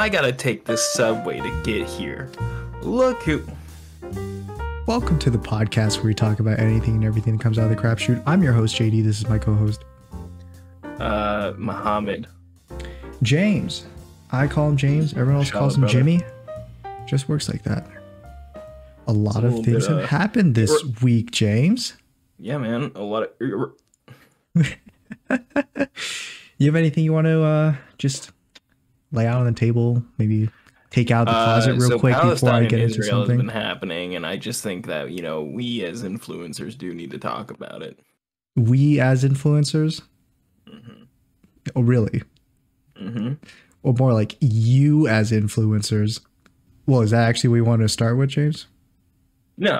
I gotta take this subway to get here. Look who... Welcome to the podcast where we talk about anything and everything that comes out of the crapshoot. I'm your host, JD. This is my co-host, Muhammad. James. I call him James. Everyone else calls him Jimmy. Just works like that. A lot of things have happened this week, James. Yeah, man. A lot of... You have anything you want to just lay out on the table? Maybe take out the closet real quick before I get into Israel something? has been happening, and I just think that, you know, we as influencers do need to talk about it. We as influencers? Mm-hmm. Oh, really? Mm-hmm. Or more like you as influencers? Well, is that actually what you want to start with, James? No,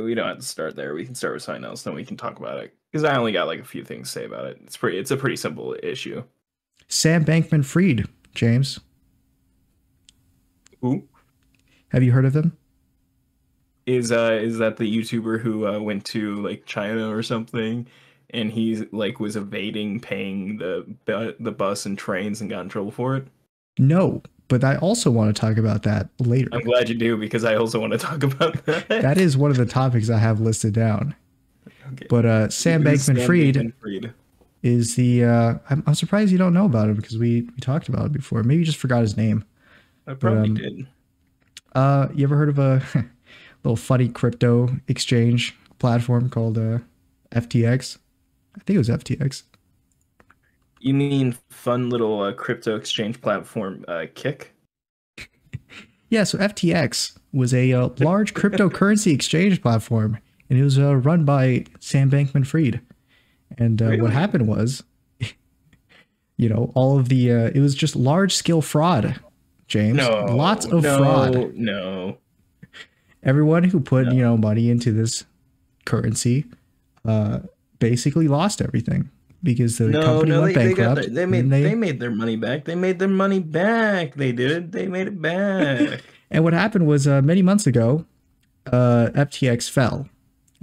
we don't have to start there. We can start with something else, then we can talk about it. Because I only got like a few things to say about it. It's a pretty simple issue. Sam Bankman-Fried, James. Who? Have you heard of him? Is that the YouTuber who went to like China or something, and he like was evading paying the bus and trains and got in trouble for it? No, but I also want to talk about that later. I'm glad you do, because I also want to talk about that. That is one of the topics I have listed down. Okay. But Sam Bankman-Fried is the I'm surprised you don't know about it, because we talked about it before. Maybe you just forgot his name. I probably did. You ever heard of a little funny crypto exchange platform called FTX? I think it was FTX. You mean fun little crypto exchange platform, Kick? Yeah, so FTX was a large cryptocurrency exchange platform, and it was run by Sam Bankman-Fried. And Really? What happened was, you know, all of the it was just large scale fraud, James. Lots of fraud. No. Everyone who put money into this currency basically lost everything, because the company went bankrupt. They made their money back. They made their money back. They did. They made it back. And what happened was many months ago, FTX fell.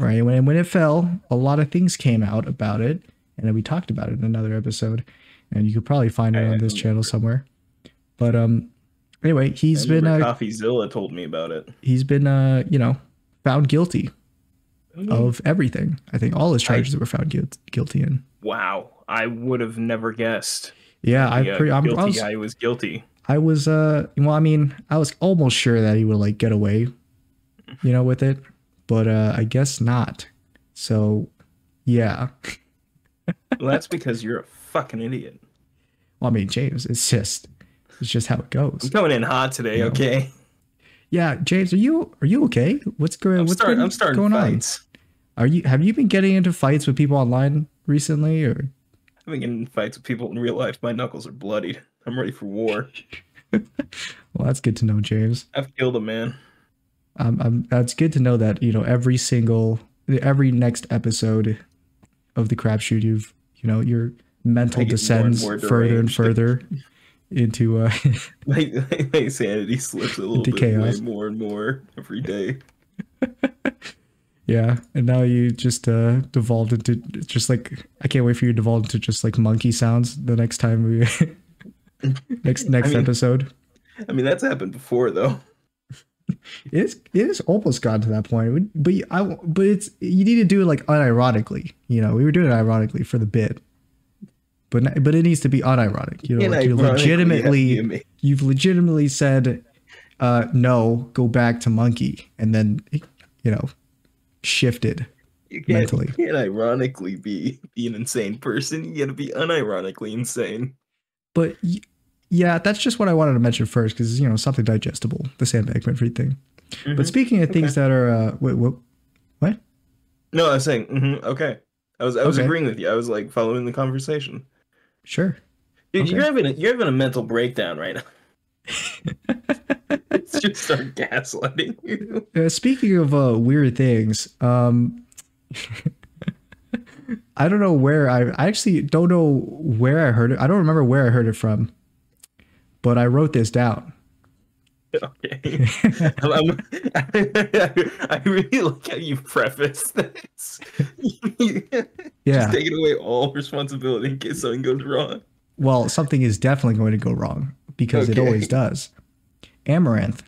Right. When it fell, a lot of things came out about it. And then we talked about it in another episode. And you could probably find it on this channel somewhere. But anyway, he's been CoffeeZilla told me about it. He's been found guilty of everything. I think all his charges were found guilty in. Wow. I would have never guessed. Yeah, I was guilty. I was I was almost sure that he would like get away, with it. But I guess not. So, yeah. Well, that's because you're a fucking idiot. Well, I mean, James, it's just how it goes. I'm coming in hot today, okay? Yeah, James, are you okay? What's going starting fights. on? Have you been getting into fights with people online recently, or? I've been getting in fights with people in real life. My knuckles are bloodied. I'm ready for war. Well, that's good to know, James. I've killed a man. That's good to know that every next episode of the crapshoot, your mental descends further and further into my sanity slips a little bit chaos. More and more every day. Yeah, and now you just devolved into just like, I can't wait for you to devolve into just like monkey sounds the next time we next episode. I mean, that's happened before though. It is almost gotten to that point, but you need to do it like unironically. We were doing it ironically for the bit, but it needs to be unironic. You've legitimately said no, go back to monkey, and then shifted mentally. You can't ironically be an insane person. You got to be unironically insane. But yeah, that's just what I wanted to mention first, because something digestible, the Sam Bankman-Fried thing. Mm-hmm. But speaking of things that are what? No, I was saying okay. I was agreeing with you. I was like following the conversation. Sure. Dude, okay. You're having a mental breakdown right now. Let's just start gaslighting you. Speaking of weird things, I don't know where I actually don't know where I heard it. I don't remember where I heard it from, but I wrote this down. Okay. I really like how you preface this. Yeah. Just taking away all responsibility in case something goes wrong. Well, something is definitely going to go wrong, because it always does. Amaranth,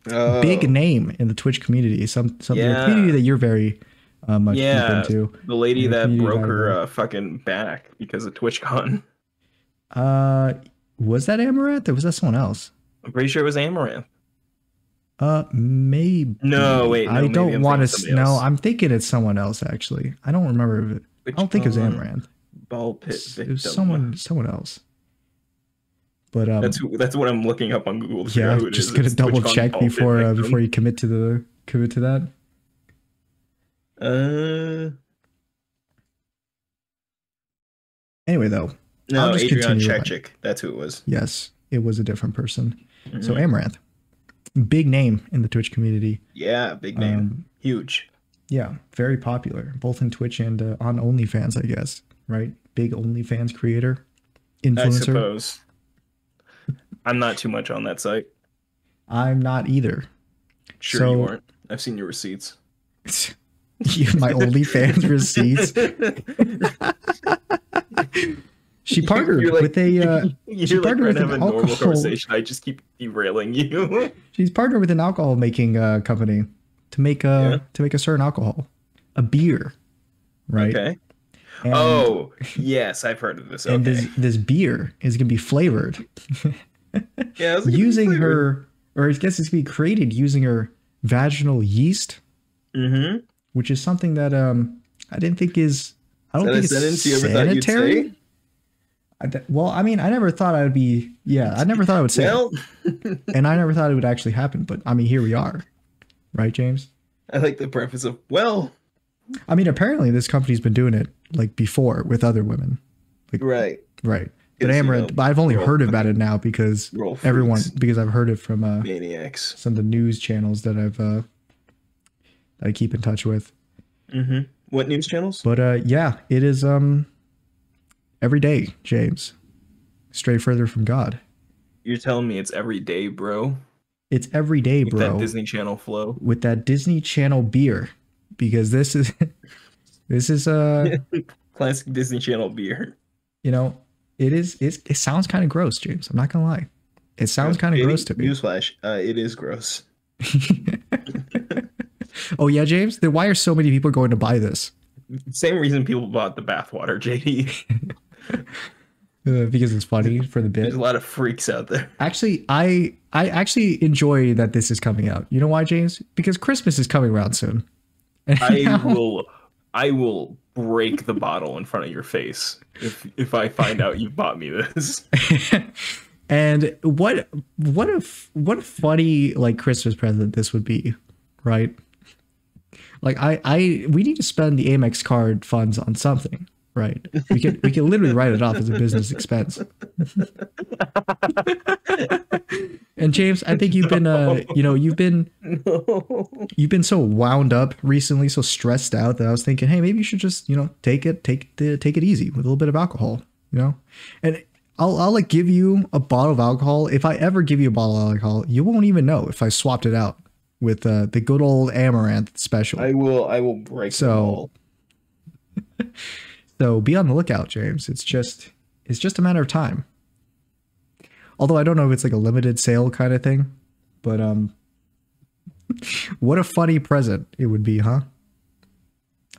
big name in the Twitch community. Some Yeah. community that you're very much deep into. The lady And the that community broke that I her love. fucking back because of TwitchCon. Was that Amaranth or was that someone else? I'm pretty sure it was Amaranth. Maybe. No, wait, no, I maybe don't I'm want thinking to. somebody No, else. I'm thinking it's someone else. Actually, I don't remember. I don't think it was TwitchCon Amaranth. Ball pit It was victim. someone else. But That's what I'm looking up on Google to figure yeah, out who it just is. gonna It's double TwitchCon check ball pit before victim. you commit to that. Uh, Anyway, though, I'll no, just Adrian continue. Chechik. That's who it was. Yes, it was a different person. So Mhm. Amaranth, big name in the Twitch community. Yeah, big name. Huge. Yeah, very popular, both in Twitch and on OnlyFans, I guess. Right, big OnlyFans creator, I influencer. suppose. I'm not too much on that site. I'm not either. Sure So- you aren't. I've seen your receipts. My OnlyFans receipts. She partnered You're like- with a. You're like partnered trying with to have a an normal alcohol- conversation. I just keep derailing you. She's partnered with an alcohol making company to make a certain alcohol, a beer, right? Okay. And, Oh, yes, I've heard of this. and Okay. this beer is gonna be flavored Yeah, I was like, using her, or I guess it's gonna be created using her vaginal yeast, Mm-hmm. which is something that I didn't think is. I don't Is think that a it's sentence you ever thought you'd sanitary. say? Well, I mean, I never thought I would be. Yeah, I never thought I would say Well, it, and I never thought it would actually happen. But I mean, here we are, right, James? I like the preface of, well, I mean, apparently this company's been doing it like before with other women, right. right? But It's, you Amaranth, know, but I've only we're all heard about it now because We're all freaks, because I've heard it from maniacs. some of the news channels that I keep in touch with. Mm-hmm. What news channels? But yeah, it is every day, James. Stray further from God. You're telling me it's every day, bro? It's every day, With bro. that Disney Channel flow. With that Disney Channel beer, because this is Classic Disney Channel beer. you know, it sounds kind of gross, James. I'm not gonna lie. It sounds kind of gross to me. Newsflash, it is gross. Oh yeah, James. Then why are so many people going to buy this? Same reason people bought the bathwater, JD. Because it's funny for the bit. There's a lot of freaks out there. Actually, I actually enjoy that this is coming out. You know why, James? Because Christmas is coming around soon. I will break the bottle in front of your face if I find out you bought me this. And what a funny like Christmas present this would be, right? Like we need to spend the Amex card funds on something, right? We can literally write it off as a business expense. And James, I think you've been you've been so wound up recently, so stressed out that I was thinking, hey, maybe you should just take it easy with a little bit of alcohol, and I'll like give you a bottle of alcohol. If I ever give you a bottle of alcohol, you won't even know if I swapped it out with the good old Amaranth special. I will break the ball. So be on the lookout, James. It's just a matter of time. Although I don't know if it's like a limited sale kind of thing, but what a funny present it would be, huh?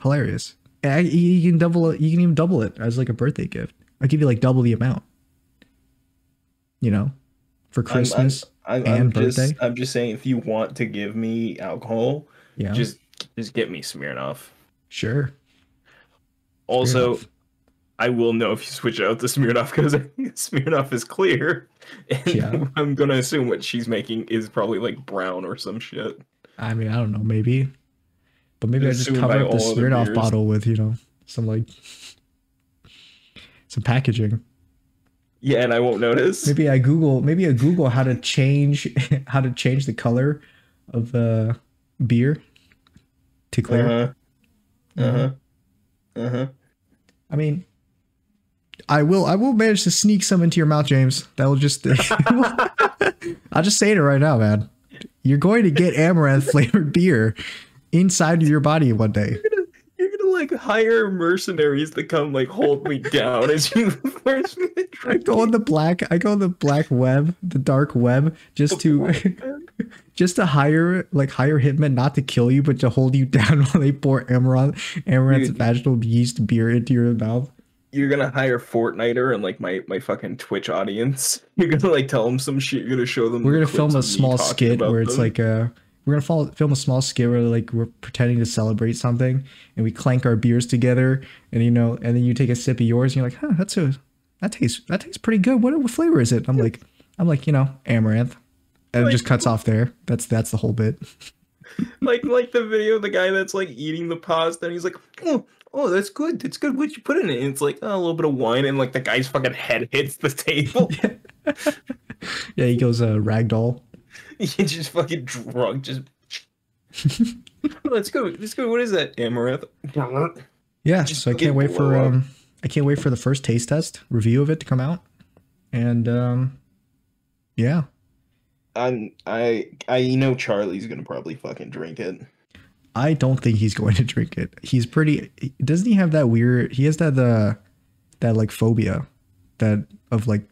Hilarious. You can double it. You can even double it as like a birthday gift. I'll give you like double the amount. For Christmas and birthday. I'm just saying, if you want to give me alcohol, Yeah. just get me Smirnoff. Sure. Also, Smirnoff. I will know if you switch out to Smirnoff because Smirnoff is clear. And Yeah. I'm gonna assume what she's making is probably like brown or some shit. I mean, I don't know, maybe. But maybe I just Assumed cover by up the all other Smirnoff beers. bottle with, some packaging. Yeah, and I won't notice. Maybe I Google how to change the color of the beer to clear. I mean, I will manage to sneak some into your mouth, James. That will just I'll just say it right now, man. You're going to get amaranth flavored beer inside of your body one day. You're gonna like hire mercenaries to come like hold me down as you force me to drink I go on the black web, the dark web, just to it. just to hire hitmen not to kill you, but to hold you down while they pour Amaranth's Dude, vaginal yeast beer into your mouth. you're gonna hire Fortniter and like my fucking Twitch audience. You're gonna like tell them some shit. You're gonna show them We're the gonna film clips a of me small talking skit where about it's them. like we're gonna film a small skit where like we're pretending to celebrate something and we clank our beers together and and then you take a sip of yours and you're like, huh, that tastes pretty good. What flavor is it? I'm like, amaranth. And it Like just cuts off there. That's the whole bit. like the video of the guy that's like eating the pasta and he's like, oh, that's good. That's good. What'd you put in it? And it's like, oh, a little bit of wine, and like the guy's fucking head hits the table. Yeah, he goes ragdoll. He's just fucking drunk. Just oh, let's go. Let's go. What is that? Amaranth. Yeah, Just so fucking blow up. I can't wait for the first taste test review of it to come out. And yeah. I know Charlie's gonna probably fucking drink it. I don't think he's going to drink it. He's pretty doesn't he have that weird he has that like phobia that of like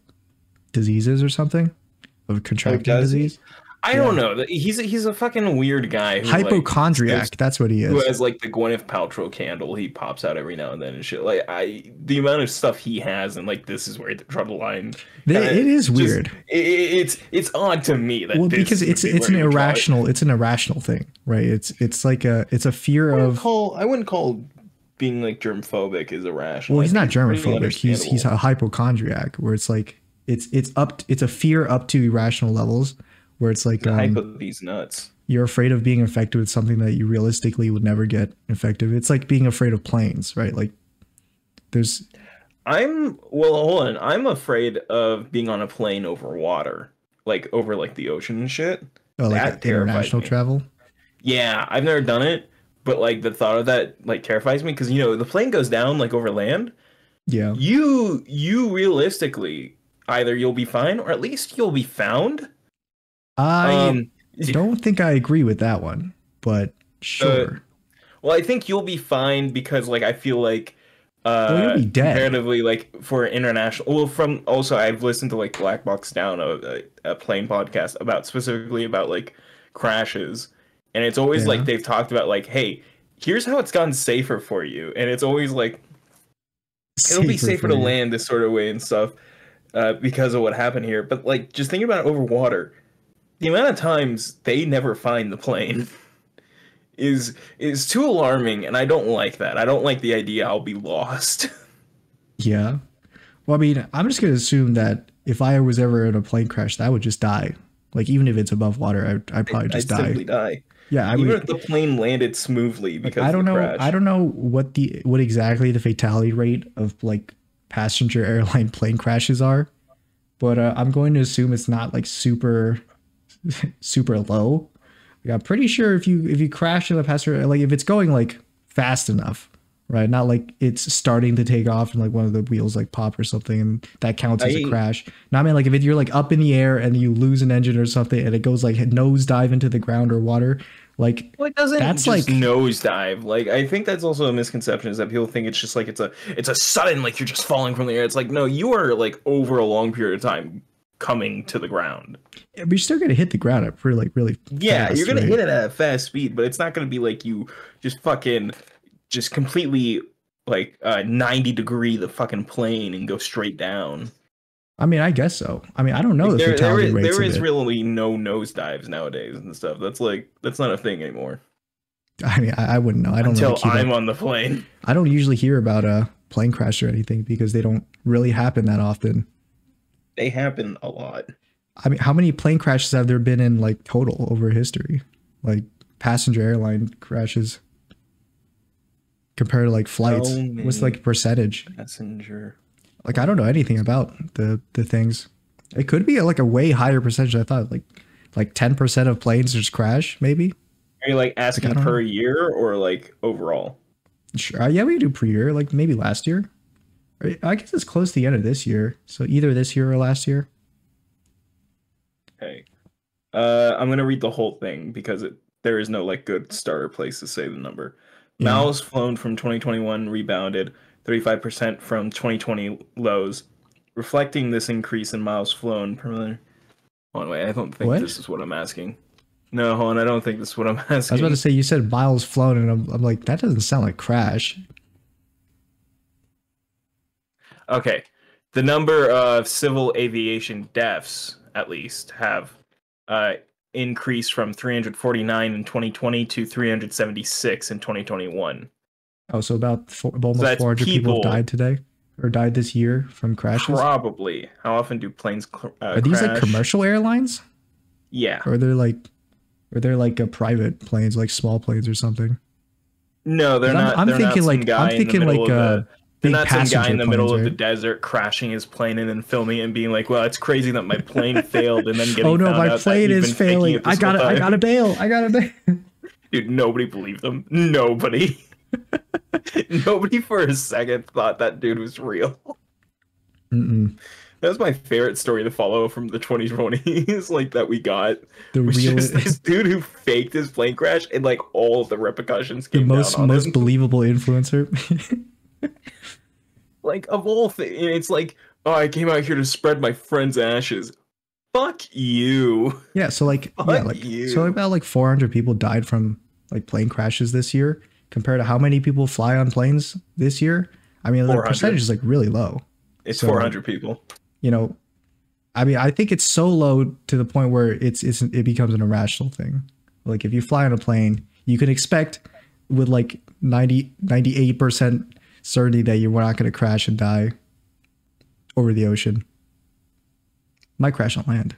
diseases or something? Of Oh, contracting does he? disease? I Yeah. don't know. He's a fucking weird guy who like Hypochondriac, that's what he who is. has like the Gwyneth Paltrow candle. He pops out every now and then and shit. Like the amount of stuff he has, and like this is where they draw the line. It is Just weird. it's odd to me that Well, this because would it's be it's where an you draw it. irrational thing, right? It's like it's a fear of I wouldn't call being like germphobic is irrational. well, I he's think not it's pretty germophobic. He's understandable. a hypochondriac where it's like it's a fear up to irrational levels where it's like The hype of these nuts. you're afraid of being infected with something that you realistically would never get infected. It's like being afraid of planes, right? Like there's Hold on. I'm afraid of being on a plane over water, like over like the ocean and shit. like That terrifies international me. travel. Yeah, I've never done it, but like the thought of that like terrifies me because the plane goes down like over land. Yeah. You realistically either you'll be fine or at least you'll be found. I Um, don't think I agree with that one, but uh, sure. well, I think you'll be fine because like I feel like Well, you'll be dead. comparatively like for international from also I've listened to like Black Box Down a plane podcast specifically about like crashes, and it's always Yeah. like they've talked about like, hey, here's how it's gotten safer for you, and it's always like it'll be safer for to you. land this sort of way and stuff because of what happened here. But like, just think about it over water. The amount of times they never find the plane is too alarming, and I don't like that. I don't like the idea I'll be lost. Yeah. Well, I mean, I'm just gonna assume that if I was ever in a plane crash, that I would just die. Like even if it's above water, I'd probably just I'd die. simply die. Yeah, I Even would. if the plane landed smoothly Like, because I of don't the know. crash. I don't know what exactly the fatality rate of like passenger airline plane crashes are, but I'm going to assume it's not like super low. Like, I'm pretty sure if you crash in a passenger, like if it's going like fast enough, right? Not like it's starting to take off and like one of the wheels like pop or something, and that counts as a I crash. No, I mean like if you're like up in the air and you lose an engine or something, and it goes like nosedive into the ground or water, like Well, it doesn't that's just like nosedive. Like I think that's also a misconception is that people think it's just like it's a sudden like you're just falling from the air. It's like no, you are like over a long period of time coming to the ground. but you're still gonna hit the ground at really Yeah, fast, you're gonna right? hit it at a fast speed, but it's not gonna be like you just fucking just completely like 90-degree the fucking plane and go straight down. I mean, I guess so. I mean, I don't know Like the fatality rates there of is it. really no nosedives nowadays and stuff. That's not a thing anymore. I mean, I wouldn't know. I don't really Until keep I'm up. on the plane. I don't usually hear about a plane crash or anything because they don't really happen that often. They happen a lot. I mean, how many plane crashes have there been in like total over history? Like passenger airline crashes compared to like flights. How What's many like percentage? passenger? Like I don't know anything about the things. It could be like a way higher percentage. I thought like 10% of planes just crash maybe. Are you like I asking don't per know. year or like overall? Sure. Yeah, we could do per year, like maybe last year. I guess it's close to the end of this year. So either this year or last year. Okay. I'm gonna read the whole thing because there is no like good starter place to say the number. Yeah. Miles flown from 2021 rebounded 35% from 2020 lows, reflecting this increase in miles flown per million. Hold on, wait, I don't think What? this is what I'm asking. No, hold on, I don't think this is what I'm I was about to asking. say you said miles flown, and I'm like that doesn't sound like crash. Okay. The number of civil aviation deaths, at least, have uh, increased from 349 in 2020 to 376 in 2021. Oh, so So almost that's 400 people have people died today, or died this year from crashes. probably. How often do planes Are these like crash? commercial airlines, Yeah. or they're like a private planes, like small planes or something? No, they're Because not. I'm They're not thinking some like I'm guy in the thinking middle like of the. They're big not some guy in passenger the middle planes, of the right? desert crashing his plane and then filming it and being like, "Well, it's crazy that my plane failed," and then Oh getting no, found my out that plane he'd is been faking failing. it this whole I time. gotta bail. I gotta bail. Dude, nobody believed them. Nobody. Nobody for a second thought that dude was real. Mm-mm. That was my favorite story to follow from the 2020s, like that we got. The Was real, just this dude who faked his plane crash and like all of the repercussions the came down on most him. believable influencer. Like of all things, it's like, oh, I came out here to spread my friend's ashes. Fuck you. Yeah, so like yeah, Fuck like so you. about like 400 people died from like plane crashes this year compared to how many people fly on planes this year. I mean, the percentage 400. is like really low. It's So, 400 people. you know, I mean, I think it's so low to the point where it becomes an irrational thing. Like if you fly on a plane, you can expect with like 98% certainty that you're not going to crash and die over the ocean. Might crash on land.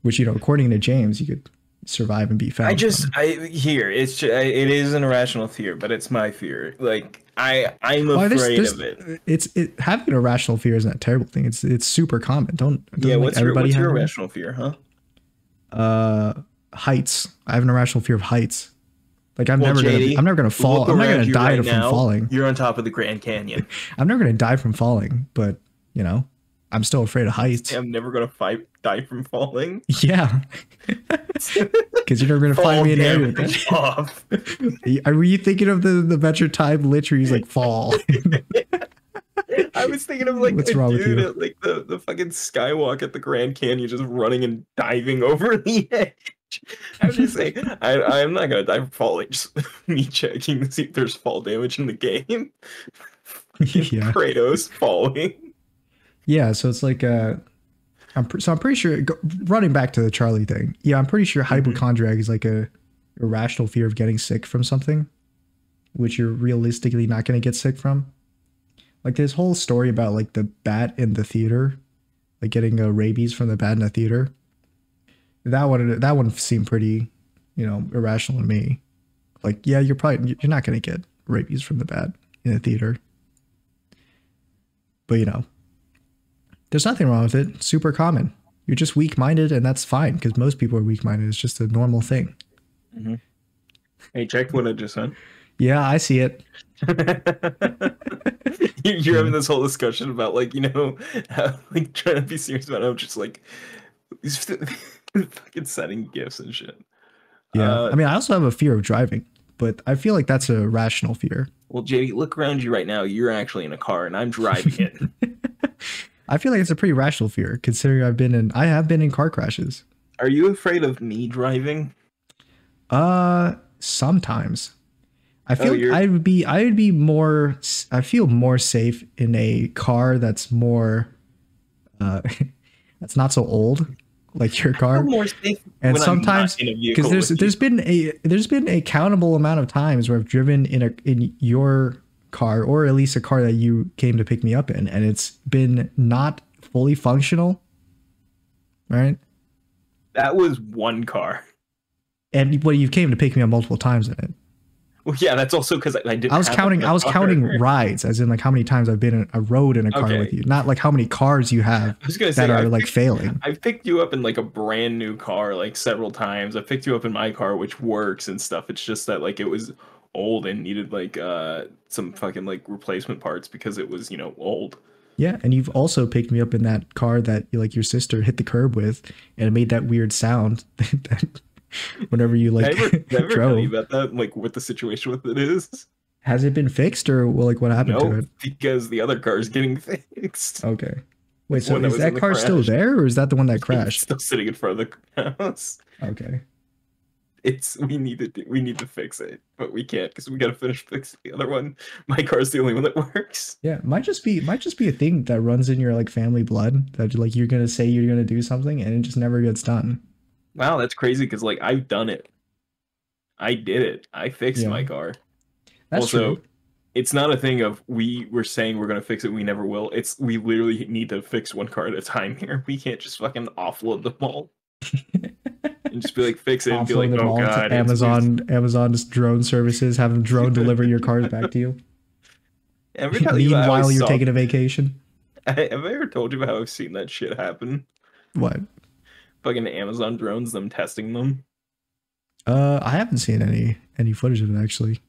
Which, according to James, you could survive and be found from. It is an irrational fear, but it's my fear. Like I'm Well, afraid of it. having an irrational fear isn't a terrible thing. It's super common. Yeah, Doesn't like everybody what's have your one? irrational fear, huh? Heights. I have an irrational fear of heights. Like Well, JD, I'm never gonna fall. look I'm not around gonna you die right from now. falling. You're on top of the Grand Canyon. I'm never gonna die from falling, but I'm still afraid of heights. I'm never gonna die from falling. Yeah, because you're never gonna Fall find me in the area with damage that. off. Were you thinking of the Adventure Time literally like fall? I was thinking of like What's a wrong with dude you? at like the fucking skywalk at the Grand Canyon just running and diving over the edge. I'm just saying, I'm not gonna die from falling. Just me checking to see if there's fall damage in the game. Yeah, Kratos falling. yeah. So it's like I'm pretty sure running back to the Charlie thing. Yeah, I'm pretty sure hypochondriac is like a irrational fear of getting sick from something, which you're realistically not going to get sick from. Like this whole story about like the bat in the theater, like getting rabies from the bat in the theater. That one seemed pretty, irrational to me. Like, yeah, you're not going to get rabies from the bat in the theater, but there's nothing wrong with it. Super common. You're just weak-minded, and that's fine because most people are weak-minded. It's just a normal thing. Mm-hmm. Hey, check what I just said. Yeah, I see it. You're having this whole discussion about like how, like trying to be serious about it. I'm just like fucking setting gifts and shit. Yeah. I mean, I also have a fear of driving, but I feel like that's a rational fear. Well, JD, look around you right now. You're actually in a car, and I'm driving it. I feel like it's a pretty rational fear, considering I have been in car crashes. Are you afraid of me driving? Sometimes. I feel Oh, I would be more. I feel more safe in a car that's more, that's not so old, like your car. More safe And when sometimes, I'm not in a vehicle because with there's been a countable amount of times where I've driven in your car, or at least a car that you came to pick me up in, and it's been not fully functional, right? That was one car. And you came to pick me up multiple times in it. Well, yeah, that's also because I didn't. I was have counting. another I was car. counting rides, as in like how many times I've been in a road in a car Okay. with you, not like how many cars you have I was gonna that say are like failing. I've picked you up in like a brand new car like several times. I picked you up in my car, which works and stuff. It's just that like it was old and needed like some fucking like replacement parts because it was old. Yeah, and you've also picked me up in that car that like your sister hit the curb with, and it made that weird sound that whenever you like Did I ever tell you drove. about that? Like what the situation with it is? Has it been fixed or well, like what happened to No, it? because the other car is getting fixed. Okay. The Wait, so one that is was in that the car still crash. there or is that the one that It's crashed? still sitting in front of the house. Okay. It's we need to fix it, but we can't because we gotta finish fixing the other one. My car's the only one that works. Yeah, might just be a thing that runs in your like family blood that like you're gonna say you're gonna do something and it just never gets done. Wow, that's crazy because like I've done it. I did it. I fixed Yeah, my car. that's true. Also, it's not a thing of we were saying we're gonna fix it, we never will. It's we literally need to fix one car at a time here. We can't just fucking offload them all and just be like fix it and be Offload like, them oh all to god, Amazon's drone services, have them drone deliver your cars back to you. Ever tell you about how I Meanwhile, you're saw? taking a vacation. Have I ever told you about how I've seen that shit happen? What? Fucking Amazon drones, them testing them. I haven't seen any footage of it actually.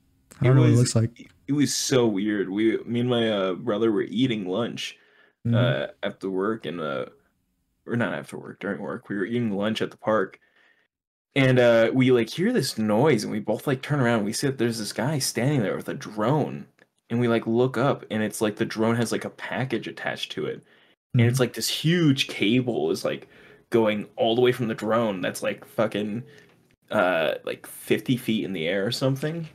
I It don't know what it was looks like. it was so weird. Me and my brother were eating lunch Hmm. after work and or not after work, during work. We were eating lunch at the park. And we like hear this noise and we both like turn around and we see that there's this guy standing there with a drone. And we like look up and it's like the drone has like a package attached to it. And Hmm. it's like this huge cable is like going all the way from the drone that's like fucking like 50 feet in the air or something,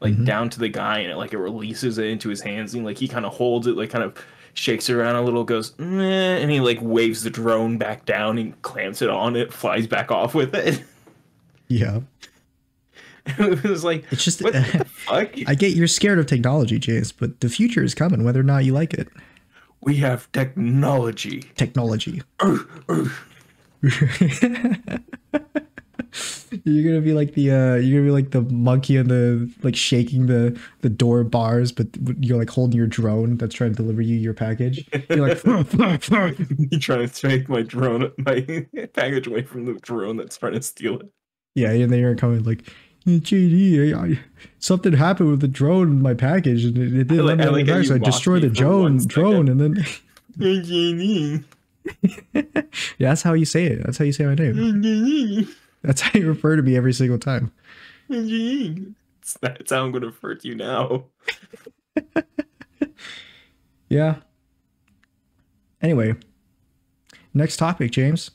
like Hmm. down to the guy, and it releases it into his hands, and like he kind of holds it, like kind of shakes it around a little, goes meh, and he like waves the drone back down and clamps it on, it flies back off with it. Yeah. It was like, It's just what the fuck? I get you're scared of technology, James, but the future is coming, whether or not you like it. We have technology. Technology. Urgh, urgh. You're gonna be like the monkey and the like shaking the door bars, but you're like holding your drone that's trying to deliver you your package. You're like, You trying to take my drone, my package away from the drone that's trying to steal it. yeah, and then you're coming like, JD, something happened with the drone in my package, and it didn't let me I on the like how back, so you I mocked destroyed me the for one drone, and then second. yeah, that's how you say it. That's how you say my name. That's how you refer to me every single time. That's how I'm gonna refer to you now. Yeah. Anyway, next topic, James.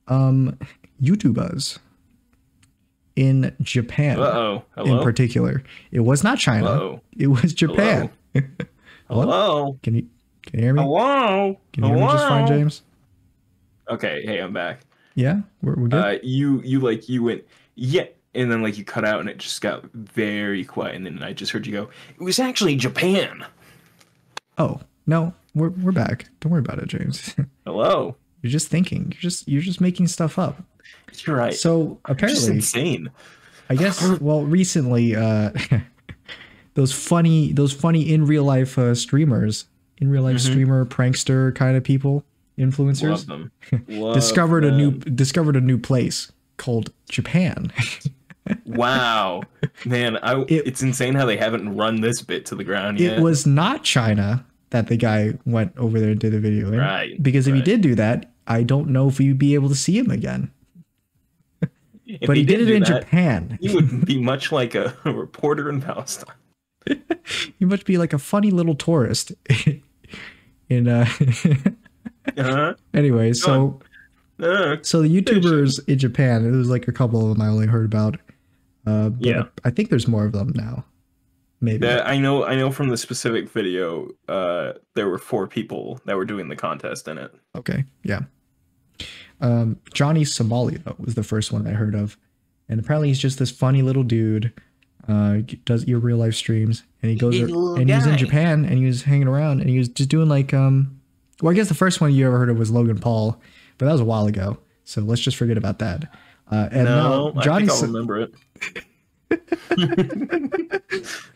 YouTubers in Japan Uh-oh. in Hello? particular. It was not China. Hello? It was Japan. Hello? Hello? Can you hear me? Hello? Can you hear me just fine, James? Okay, hey, I'm back. Yeah, we're good. You went, yeah, and then like you cut out and it just got very quiet, and then I just heard you go, it was actually Japan. Oh no, we're back. Don't worry about it, James. Hello? You're just thinking. You're just making stuff up. You're right. So You're just apparently, insane. I guess. Well, recently, those funny in real life streamers, in real life streamer prankster kind of people, influencers, Love them. Love discovered them. a new place called Japan. Wow. Man, it's insane how they haven't run this bit to the ground yet. It was not China that the guy went over there and did a video in. Right, Because if he right. did do that, I don't know if we'd be able to see him again. If But he did it do in that, Japan. He would be much like a reporter in Palestine. He must be like a funny little tourist. In Uh-huh. anyway, so Uh, so the YouTubers in Japan, it was like a couple of them I only heard about. But Yeah. I think there's more of them now. Maybe. I know from the specific video, there were 4 people that were doing the contest in it. Okay, yeah. Johnny Somalia was the first one I heard of, and apparently he's just this funny little dude. Does your real life streams, and he goes Hey, little and he was in guy. Japan, and he was hanging around, and he was just doing like Well, I guess the first one you ever heard of was Logan Paul, but that was a while ago. So let's just forget about that. And No, now I Johnny think I'll remember it.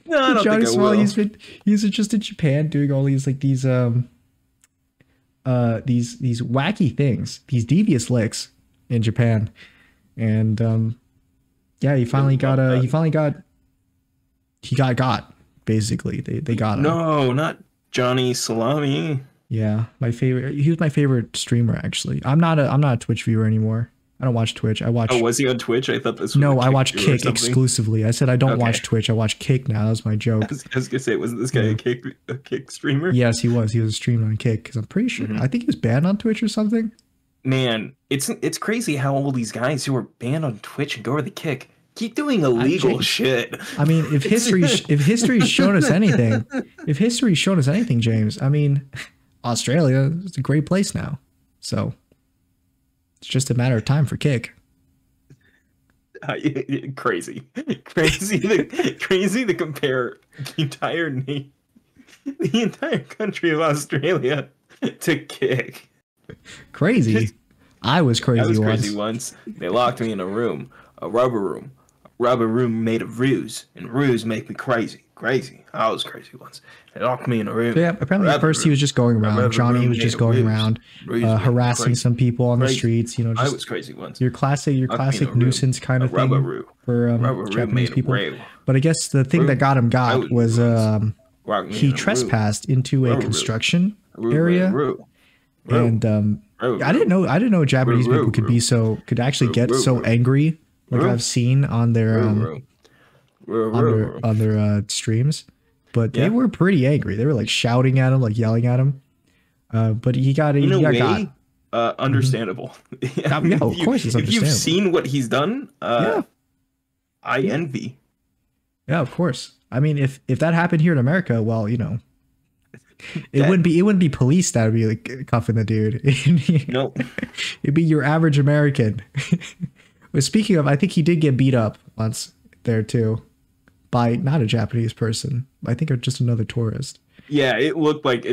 No, I don't Johnny think I Somalia, will. he's just in Japan doing all these like these wacky things, these devious licks in Japan, and yeah, he got basically. They got him. No, not Johnny Salami. Yeah, he was my favorite streamer actually. I'm not a Twitch viewer anymore. I don't watch Twitch. I watch. Oh, was he on Twitch? I thought this was No, a I watch streamer or Kick something. exclusively. I said I don't Okay. watch Twitch. I watch Kick now. That was my joke. I was gonna say, wasn't this guy a kick streamer? Yes, he was. He was streaming on Kick because I'm pretty sure. Mhm. I think he was banned on Twitch or something. Man, it's crazy how all these guys who are banned on Twitch and go to the Kick keep doing illegal shit. I mean, if history's shown us anything, James, I mean, Australia is a great place now. So it's just a matter of time for Kick. Crazy to compare the entire country of Australia to Kick. Crazy. I was crazy, I was once. crazy once. They locked me in a room, a rubber room made of ruse, and ruse make me crazy. I was crazy once. They locked me in a room. So yeah, apparently at first he was just going around. Johnny was just going around, harassing some people on the streets. You know, I just was crazy once. your classic nuisance kind of thing for Japanese people. But I guess the thing that got him was he trespassed into a construction area, and I didn't know Japanese people could actually get so angry, like I've seen on their on their streams. But they were pretty angry. They were like shouting at him, like yelling at him. But he got understandable. Yeah, of course it's understandable. If you've seen what he's done, I envy. Yeah, of course. I mean, if that happened here in America, well, you know, it wouldn't be police that would be like cuffing the dude. No, it'd be your average American. But speaking of, I think he did get beat up once there too, by not a Japanese person. I think just another tourist. Yeah, it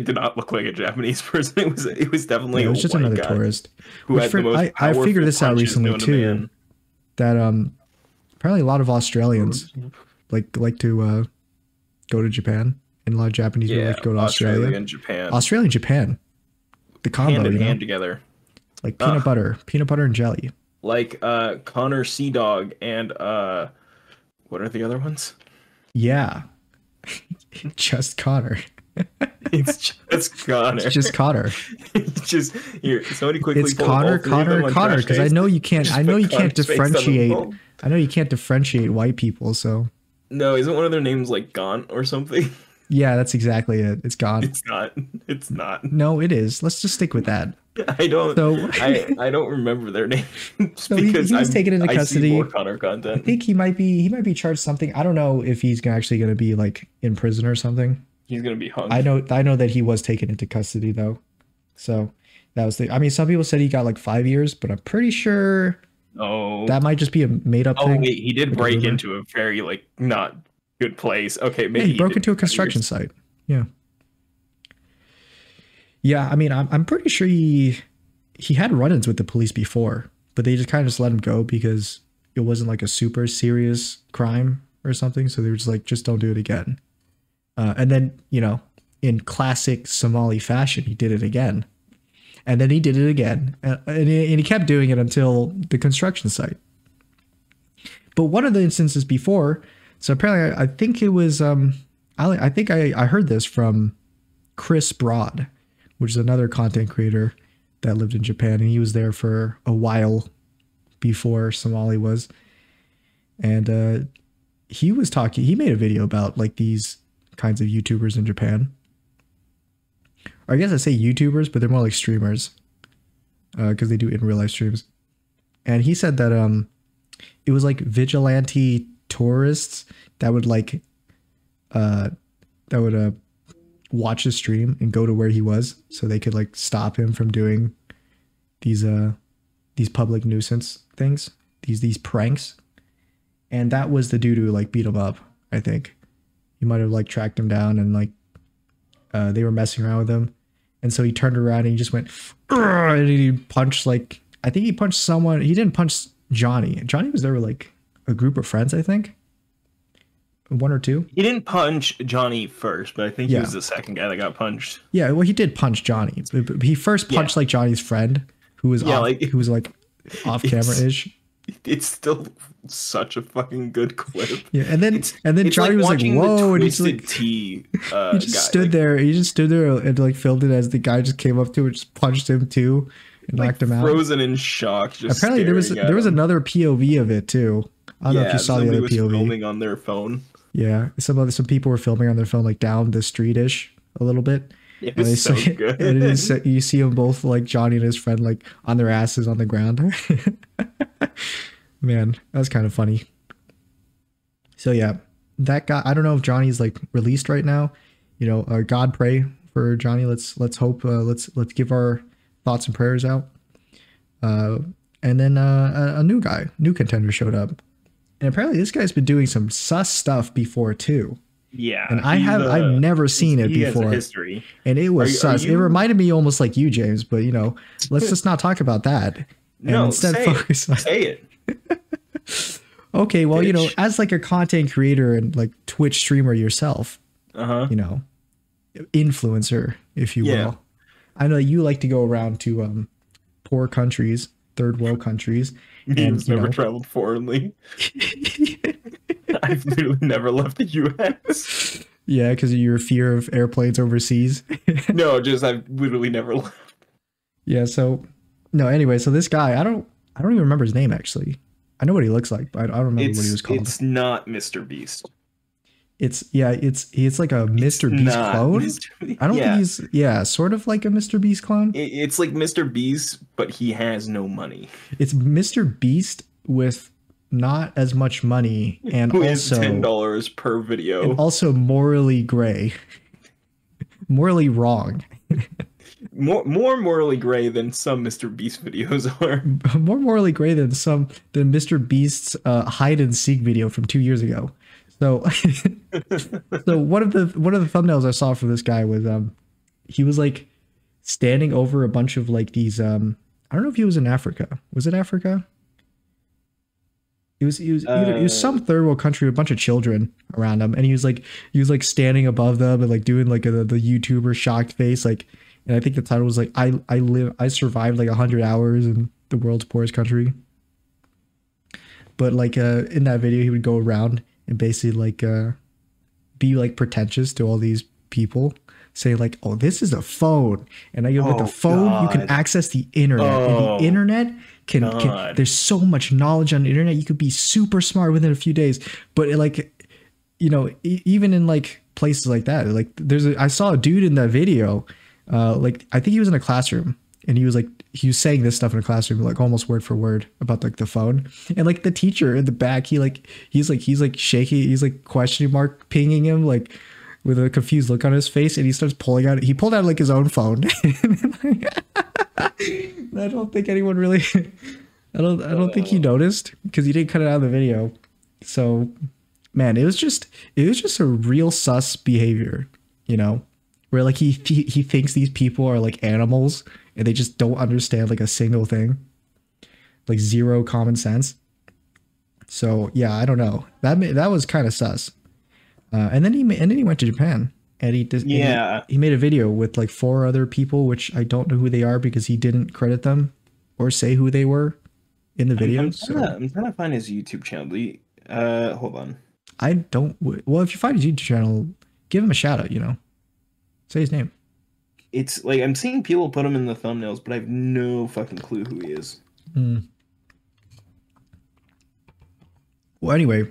did not look like a Japanese person. It was definitely it was just another tourist. Who had the most I figured this out recently too. That apparently a lot of Australians like to go to Japan, and a lot of Japanese people like to go to Australia and Japan. Australia and Japan, the combo, hand in hand together, like peanut butter and jelly. Like Connor Sea Dog and what are the other ones? Yeah, just Connor. It's just Connor. It's just Connor. Just here. Somebody quickly. It's Connor. Because I know you can't. I know you can't differentiate. I know you can't differentiate white people. So. No, isn't one of their names like Gaunt or something? Yeah, that's exactly it. It's Gaunt. It's not. It's not. No, it is. Let's just stick with that. I don't. So, I don't remember their names so because he was taken into custody. I see more Connor content. I think he might be charged something. I don't know if he's actually going to be like in prison or something. He's going to be hung. I know that he was taken into custody though. So that was I mean, some people said he got like 5 years, but I'm pretty sure. Oh, that might just be a made up thing. Oh wait, he did break into a very like not good place. Okay, maybe he broke into a construction site. Yeah. Yeah, I mean, I'm pretty sure he had run-ins with the police before, but they just kind of just let him go because it wasn't like a super serious crime or something. So they were just like, just don't do it again. And then, you know, in classic Somali fashion, he did it again. And then he did it again. And he kept doing it until the construction site. But one of the instances before, so apparently I think it was, I think I heard this from Chris Broad, which is another content creator that lived in Japan. And he was there for a while before Somali was. And he made a video about like these kinds of YouTubers in Japan. Or I guess I say YouTubers, but they're more like streamers because they do in real life streams. And he said that it was like vigilante tourists that would like watch his stream and go to where he was so they could like stop him from doing these public nuisance things, these pranks. And that was the dude who like beat him up. I think he might have like tracked him down and like they were messing around with him. And so he turned around and he just went, and he punched like, I think he punched someone. He didn't punch Johnny. Johnny was there with like a group of friends, I think. One or two. He didn't punch Johnny first, but I think he was the second guy that got punched. Yeah, well, he did punch Johnny. He first punched like Johnny's friend, who was off camera-ish. It's still such a fucking good clip. Yeah, and then Johnny was like, "Whoa!" And he's like, he just stood there. He just stood there and like filmed it as the guy just came up to him and just punched him too. It knocked him out. Frozen in shock, just Apparently there was staring at him. another POV of it too. I don't know if you Yeah, saw the somebody other was POV. filming on their phone. Yeah, some people were filming on their phone like down the street-ish a little bit. It And they was so say, good. and it is, you see them both like Johnny and his friend like on their asses on the ground. Man, that's kind of funny. So yeah, that guy. I don't know if Johnny's like released right now. You know, God pray for Johnny. Let's hope. Let's give our thoughts and prayers out. And then a new contender showed up, and apparently this guy's been doing some sus stuff before too. Yeah, and I've never seen it before. Has a history, and it was sus. It reminded me almost like you, James. But you know, let's just not talk about that. No, instead focus on say it. Okay, well, you know, as like a content creator and like Twitch streamer yourself, you know, influencer, if you will. I know you like to go around to poor countries, third world countries, and never traveled foreignly. I've literally never left the U.S. Yeah, because of your fear of airplanes overseas. No, just I've literally never left. Yeah. So no. Anyway, so this guy, I don't even remember his name actually. I know what he looks like, but I don't remember what he was called. It's not Mr. Beast. It's like a Mr. Beast clone. I don't think he's sort of like a Mr. Beast clone. It's like Mr. Beast, but he has no money. It's Mr. Beast with not as much money and also $10 per video. And also morally gray. Morally wrong. More morally gray than some Mr. Beast videos are. More morally gray than Mr. Beast's hide and seek video from 2 years ago. So, so one of the thumbnails I saw for this guy was he was like standing over a bunch of like these I don't know if he was in Africa. Was it Africa? It was some third world country with a bunch of children around him, and he was like standing above them and like doing like the YouTuber shocked face like. And I think the title was like, I survived like 100 hours in the world's poorest country. But like in that video, he would go around and basically like be like pretentious to all these people, say like, oh, this is a phone. And I go with the phone, you can access the internet. And the internet can there's so much knowledge on the internet. You could be super smart within a few days. But like, you know, even in like places like that, like I saw a dude in that video. Like I think he was in a classroom and he was saying this stuff in a classroom, like almost word for word about like the phone, and like the teacher in the back, he's like shaky, he's like questioning mark pinging him like with a confused look on his face, and he pulled out like his own phone. I don't think anyone really, I don't think he noticed because he didn't cut it out of the video. So man, it was just a real sus behavior, you know. Where like he thinks these people are like animals and they just don't understand like a single thing, like zero common sense. So yeah, I don't know. That was kind of sus. And then he went to Japan and he made a video with like 4 other people, which I don't know who they are because he didn't credit them or say who they were in the video. I'm trying to find his YouTube channel. Hold on. Well, if you find his YouTube channel, give him a shout out. You know. Say his name. It's like I'm seeing people put him in the thumbnails, but I have no fucking clue who he is. Well, anyway,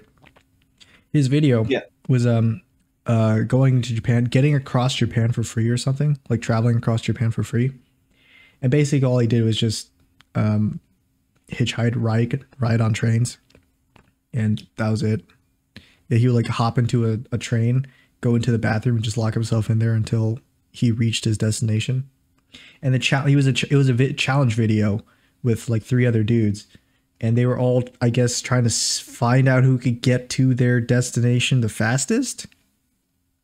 his video was going to Japan, getting across Japan for free or something, like traveling across Japan for free. And basically all he did was just hitchhike, ride on trains. And that was it. Yeah, he would like hop into a train, go into the bathroom and just lock himself in there until he reached his destination. And it was a challenge video with like 3 other dudes, and they were all, I guess, trying to find out who could get to their destination the fastest.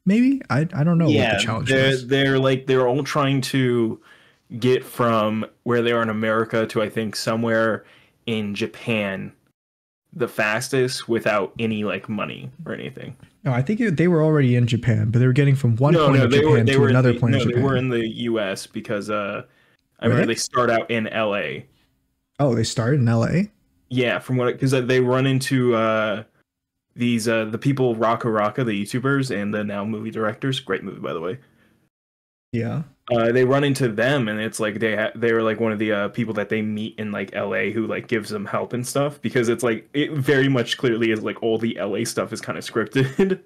Maybe I don't know what the challenge was. They're all trying to get from where they are in America to I think somewhere in Japan the fastest without any like money or anything. No, I think they were already in Japan, but they were getting from one point of Japan to another point of Japan. They were in the U.S. because I remember they start out in L.A. Oh, they started in L.A.? Yeah, because they run into these the people Raka Raka, the YouTubers and the now movie directors. Great movie, by the way. Yeah. They run into them, and it's like they were like one of the people that they meet in like LA who like gives them help and stuff, because it's like it very much clearly is like all the LA stuff is kind of scripted,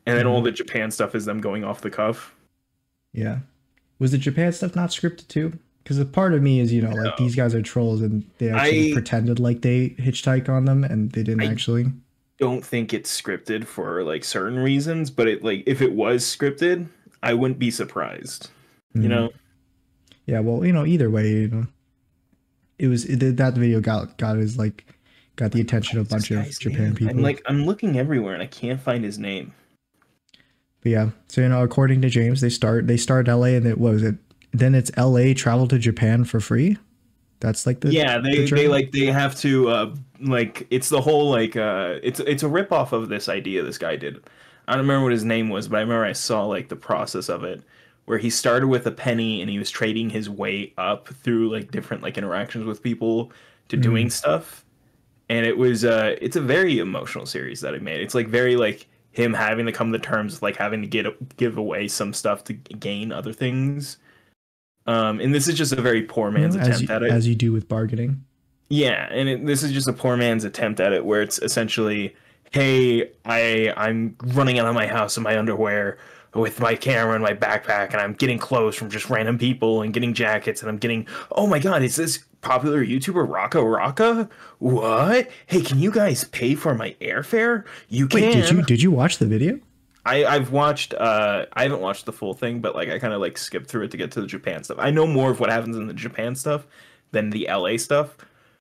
and then all the Japan stuff is them going off the cuff. Yeah. Was the Japan stuff not scripted too? Because a part of me is, you know, like these guys are trolls and they actually pretended like they hitchhike on them and they didn't actually. Don't think it's scripted for like certain reasons, but it like if it was scripted, I wouldn't be surprised. You know? Yeah, well, you know, either way, you know, that video got the attention of a bunch of Japan people. I'm looking everywhere and I can't find his name. But yeah, so you know, according to James, they start LA and what was it? Then it's LA travel to Japan for free. That's like the they have to like it's the whole like it's a rip off of this idea this guy did. I don't remember what his name was, but I remember I saw like the process of it, where he started with a penny and he was trading his way up through like different like interactions with people to doing stuff. And it was it's a very emotional series that he made. It's like very like him having to come to terms with like having to give away some stuff to gain other things. And this is just a very poor man's attempt at it. As you do with bargaining. Yeah, and this is just a poor man's attempt at it, where it's essentially, hey, I'm running out of my house in my underwear with my camera and my backpack, and I'm getting clothes from just random people and getting jackets, and I'm getting, oh my god, is this popular YouTuber Raka Raka? What? Hey, can you guys pay for my airfare? You can. Wait, did you watch the video? I've watched I haven't watched the full thing, but like I kind of like skipped through it to get to the Japan stuff. I know more of what happens in the Japan stuff than the LA stuff.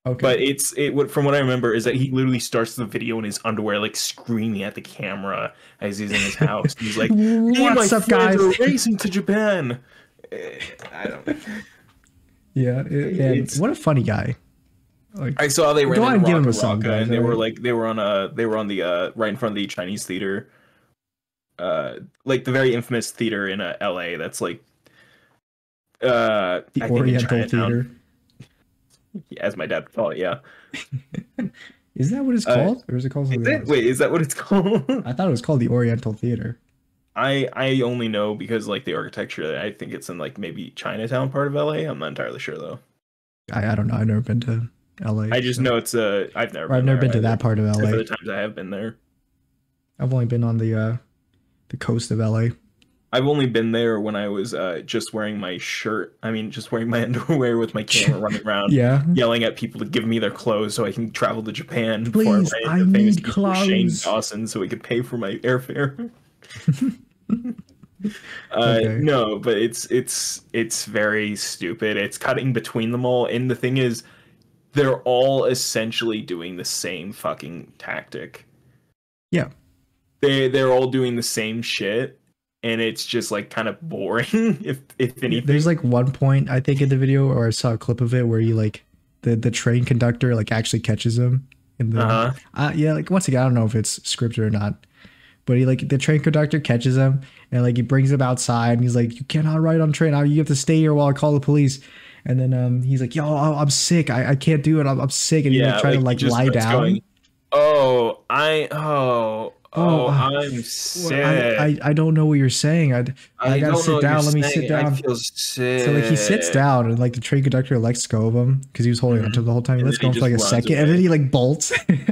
Okay. But from what I remember is that he literally starts the video in his underwear, like screaming at the camera as he's in his house. He's like, "Hey, what's up, guys? Are racing to Japan." I don't know. Yeah, what a funny guy. Like, I saw they ran into Raka, and they were on the right in front of the Chinese theater. Like the very infamous theater in LA that's like the Oriental Theater. Yeah, as my dad would call it, yeah. Is that what it's called? Or is it called something else? Wait, is that what it's called? I thought it was called the Oriental Theater. I only know because like the architecture, I think it's in like maybe Chinatown part of LA. I'm not entirely sure though. I don't know. I've never been to LA. I just know it's I've never been to that part of LA. For the times I have been there. I've only been on the coast of LA. I've only been there when I was just wearing my shirt. I mean, just wearing my underwear with my camera running around, yelling at people to give me their clothes so I can travel to Japan. Please, I need clothes. Shane Dawson so he could pay for my airfare. No, but it's very stupid. It's cutting between them all, and the thing is, they're all essentially doing the same fucking tactic. Yeah, they're all doing the same shit. And it's just like kind of boring, if anything. There's like one point I think in the video, or I saw a clip of it where you like the train conductor like actually catches him in the yeah, like once again I don't know if it's scripted or not, but he like the train conductor catches him and like he brings him outside and he's like, you cannot ride on train, you have to stay here while I call the police. And then he's like, yo, I'm sick, I can't do it, I'm sick, and he's like trying to like lie down. I'm sick. I don't know what you're saying. I gotta sit down. Let me sit down. I feel sick. So like he sits down and like the train conductor lets go of him because he was holding onto the whole time. He lets go for like a second and then he like bolts. and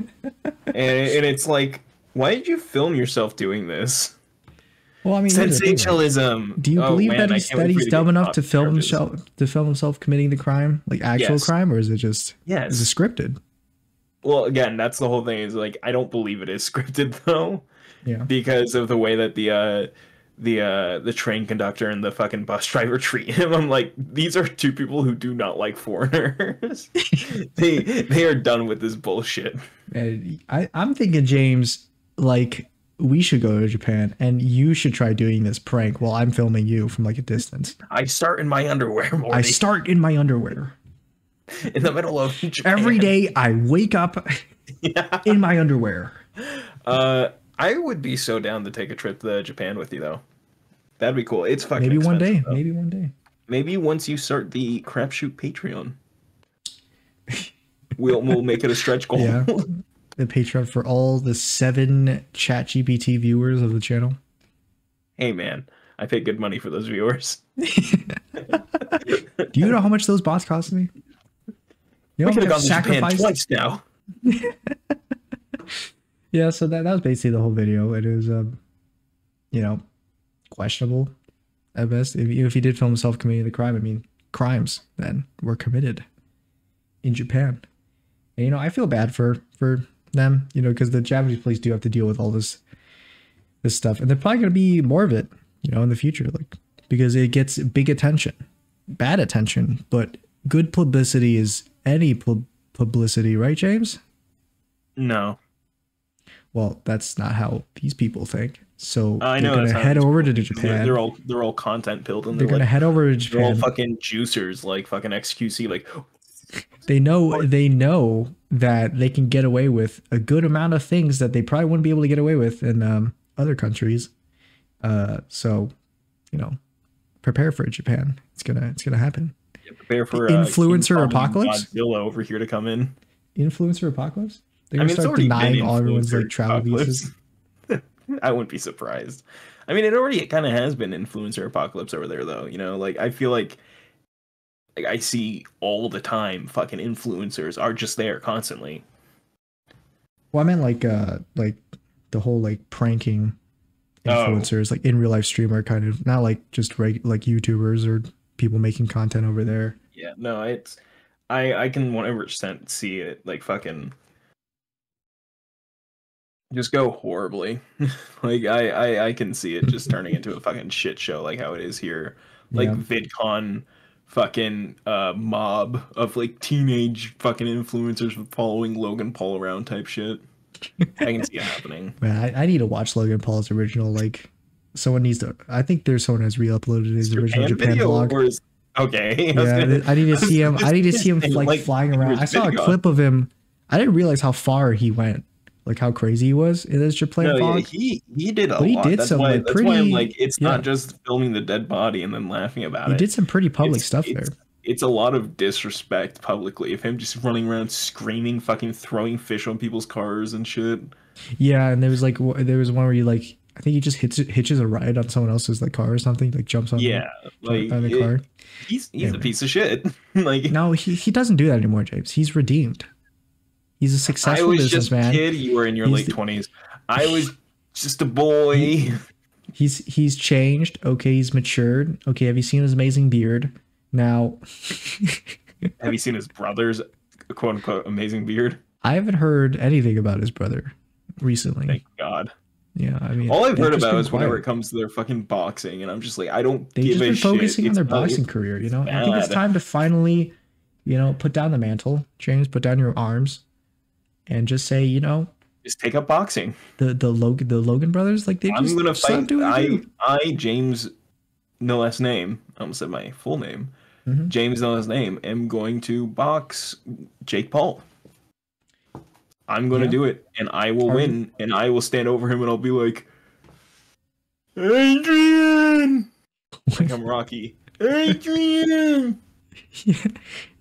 it's like, why did you film yourself doing this? Well, I mean, sensationalism. Do you believe that he's dumb enough to film himself committing the crime, like actual crime, or is it just is it scripted? Well, again, that's the whole thing. Is like I don't believe it is scripted though, because of the way that the train conductor and the fucking bus driver treat him. I'm like, these are two people who do not like foreigners. they are done with this bullshit. And I'm thinking, James, like we should go to Japan and you should try doing this prank while I'm filming you from like a distance. I start in my underwear. Morty. I start in my underwear. In the middle of Japan. Every day I wake up in my underwear. I would be so down to take a trip to Japan with you though. That'd be cool. It's fucking maybe one day. Though. Maybe one day. Maybe once you start the Crapshoot Patreon. We'll make it a stretch goal. Yeah. The Patreon for all the 7 ChatGPT viewers of the channel. Hey man. I pay good money for those viewers. Do you know how much those bots cost me? You know, We could have I've gone to Japan sacrificed. twice now. Yeah, so that was basically the whole video. It was, you know, questionable at best. If he did film himself committing the crime, I mean, crimes then were committed in Japan. And, you know, I feel bad for them, you know, because the Japanese police do have to deal with all this stuff, and they're probably going to be more of it, you know, in the future, like, because it gets big attention, bad attention, but good publicity is any publicity, right, James? No. Well, that's not how these people think. So I they're know gonna that's how head these over to people- Japan. They're all content built, and They're gonna head over to they're all Japan. fucking juicers, like fucking XQC, like They know that they can get away with a good amount of things that they probably wouldn't be able to get away with in other countries. So, you know, prepare for it, Japan. It's gonna happen. prepare for Influencer King Kong apocalypse? Godzilla over here to come in. Influencer apocalypse? They're I gonna mean, it's start already denying been all everyone's influencer like travel visas. apocalypse. I wouldn't be surprised. I mean, it already kind of has been influencer apocalypse over there, though. You know, like I feel like I see all the time fucking influencers are just there constantly. Well, I meant like the whole like pranking influencers, like in real life streamer kind of, not like just like YouTubers or people making content over there. Yeah, no, it's I can 100% see it like fucking just go horribly. Like I can see it just turning into a fucking shit show like how it is here. Like Yeah. VidCon fucking mob of like teenage fucking influencers following Logan Paul around type shit. I can see it happening. Man, I need to watch Logan Paul's original. Like, someone needs to. I think there's someone has re-uploaded his original Japan video vlog. or is, okay. Yeah, I need to see him. I need to see him like flying around. I saw a clip of him. I didn't realize how far he went, like how crazy he was in his Japan vlog. Yeah, he did a But he lot. did That's some, why, like, that's why I'm pretty- like, it's yeah. not just filming the dead body and then laughing about He it. did some pretty public It's- stuff it's- there. It's a lot of disrespect publicly of him just running around screaming, fucking throwing fish on people's cars and shit. Yeah, and there was like there was one where you like, I think he just hitches a ride on someone else's like car or something, like jumps on Yeah, like on the car. he's Anyway. a piece of shit. Like No, he doesn't do that anymore, James. He's redeemed. He's a I successful was just a businessman. kid. You were in your He's late the- 20s. I was just a boy. He's changed. Okay, he's matured. Okay, have you seen his amazing beard? Now, Have you seen his brother's quote unquote amazing beard? I haven't heard anything about his brother recently. Thank God. Yeah, I mean, All I've they've heard just about been is whenever quiet. it comes to their fucking boxing, and I'm just like, I don't They've give just a been shit. focusing on their It's boxing career. You know, I think it's bad. time to finally, you know, put down the mantle, James. Put down your arms, and just say, you know, Just take up boxing. the Logan brothers, like they I'm just gonna stop fight. doing it. I James, no last name. I almost said my full name. Mhm. James, no last name. Am going to box Jake Paul. I'm gonna Yeah. do it, and I will Are win, and I will stand over him, and I'll be like, Adrian. Like I'm Rocky. Adrian.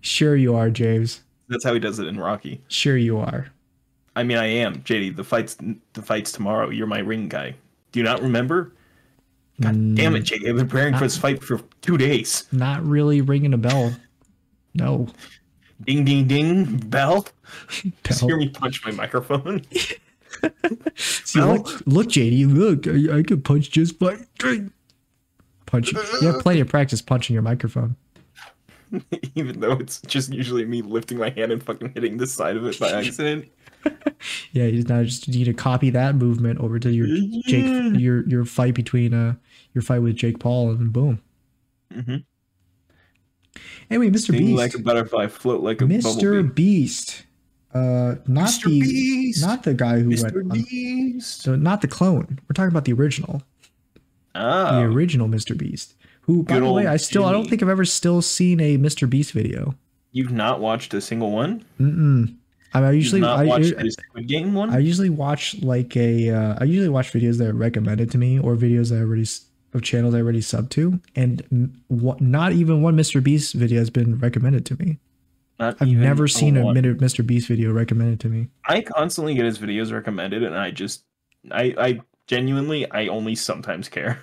Sure you are, James. That's how he does it in Rocky. Sure you are. I mean, I am JD. The fight's tomorrow. You're my ring guy. Do you not remember? God damn it, JD. I've been preparing for this fight for 2 days. Not really ringing a bell. No. Ding, ding, ding. Bell. Just Bell. hear me punch my microphone. See, look, JD, look, I could punch just fine. Punch. You have plenty of practice punching your microphone. Even though it's just usually me lifting my hand and fucking hitting the side of it by accident. Yeah, you just need to copy that movement over to your your fight between your fight with Jake Paul, and boom. Mm-hmm. Anyway, Mr. Sting Beast. like a butterfly, float like a Mr. bumblebee. Beast. Not Mr. the Beast. not the guy who Mr. went Beast. so not the clone. We're talking about the original. The Oh, original Mr. Beast. Who, by Good the way, old I don't Jimmy. think I've ever still seen a Mr. Beast video. you've not watched a single one? Mm-mm. I usually You've not watched I the Squid Game one? usually watch like I usually watch videos that are recommended to me, or videos that I already of channels I already sub to, and not even one Mr. Beast video has been recommended to me. Not I've even never seen a one. Mr. Beast video recommended to me. I constantly get his videos recommended, and I genuinely, I only sometimes care.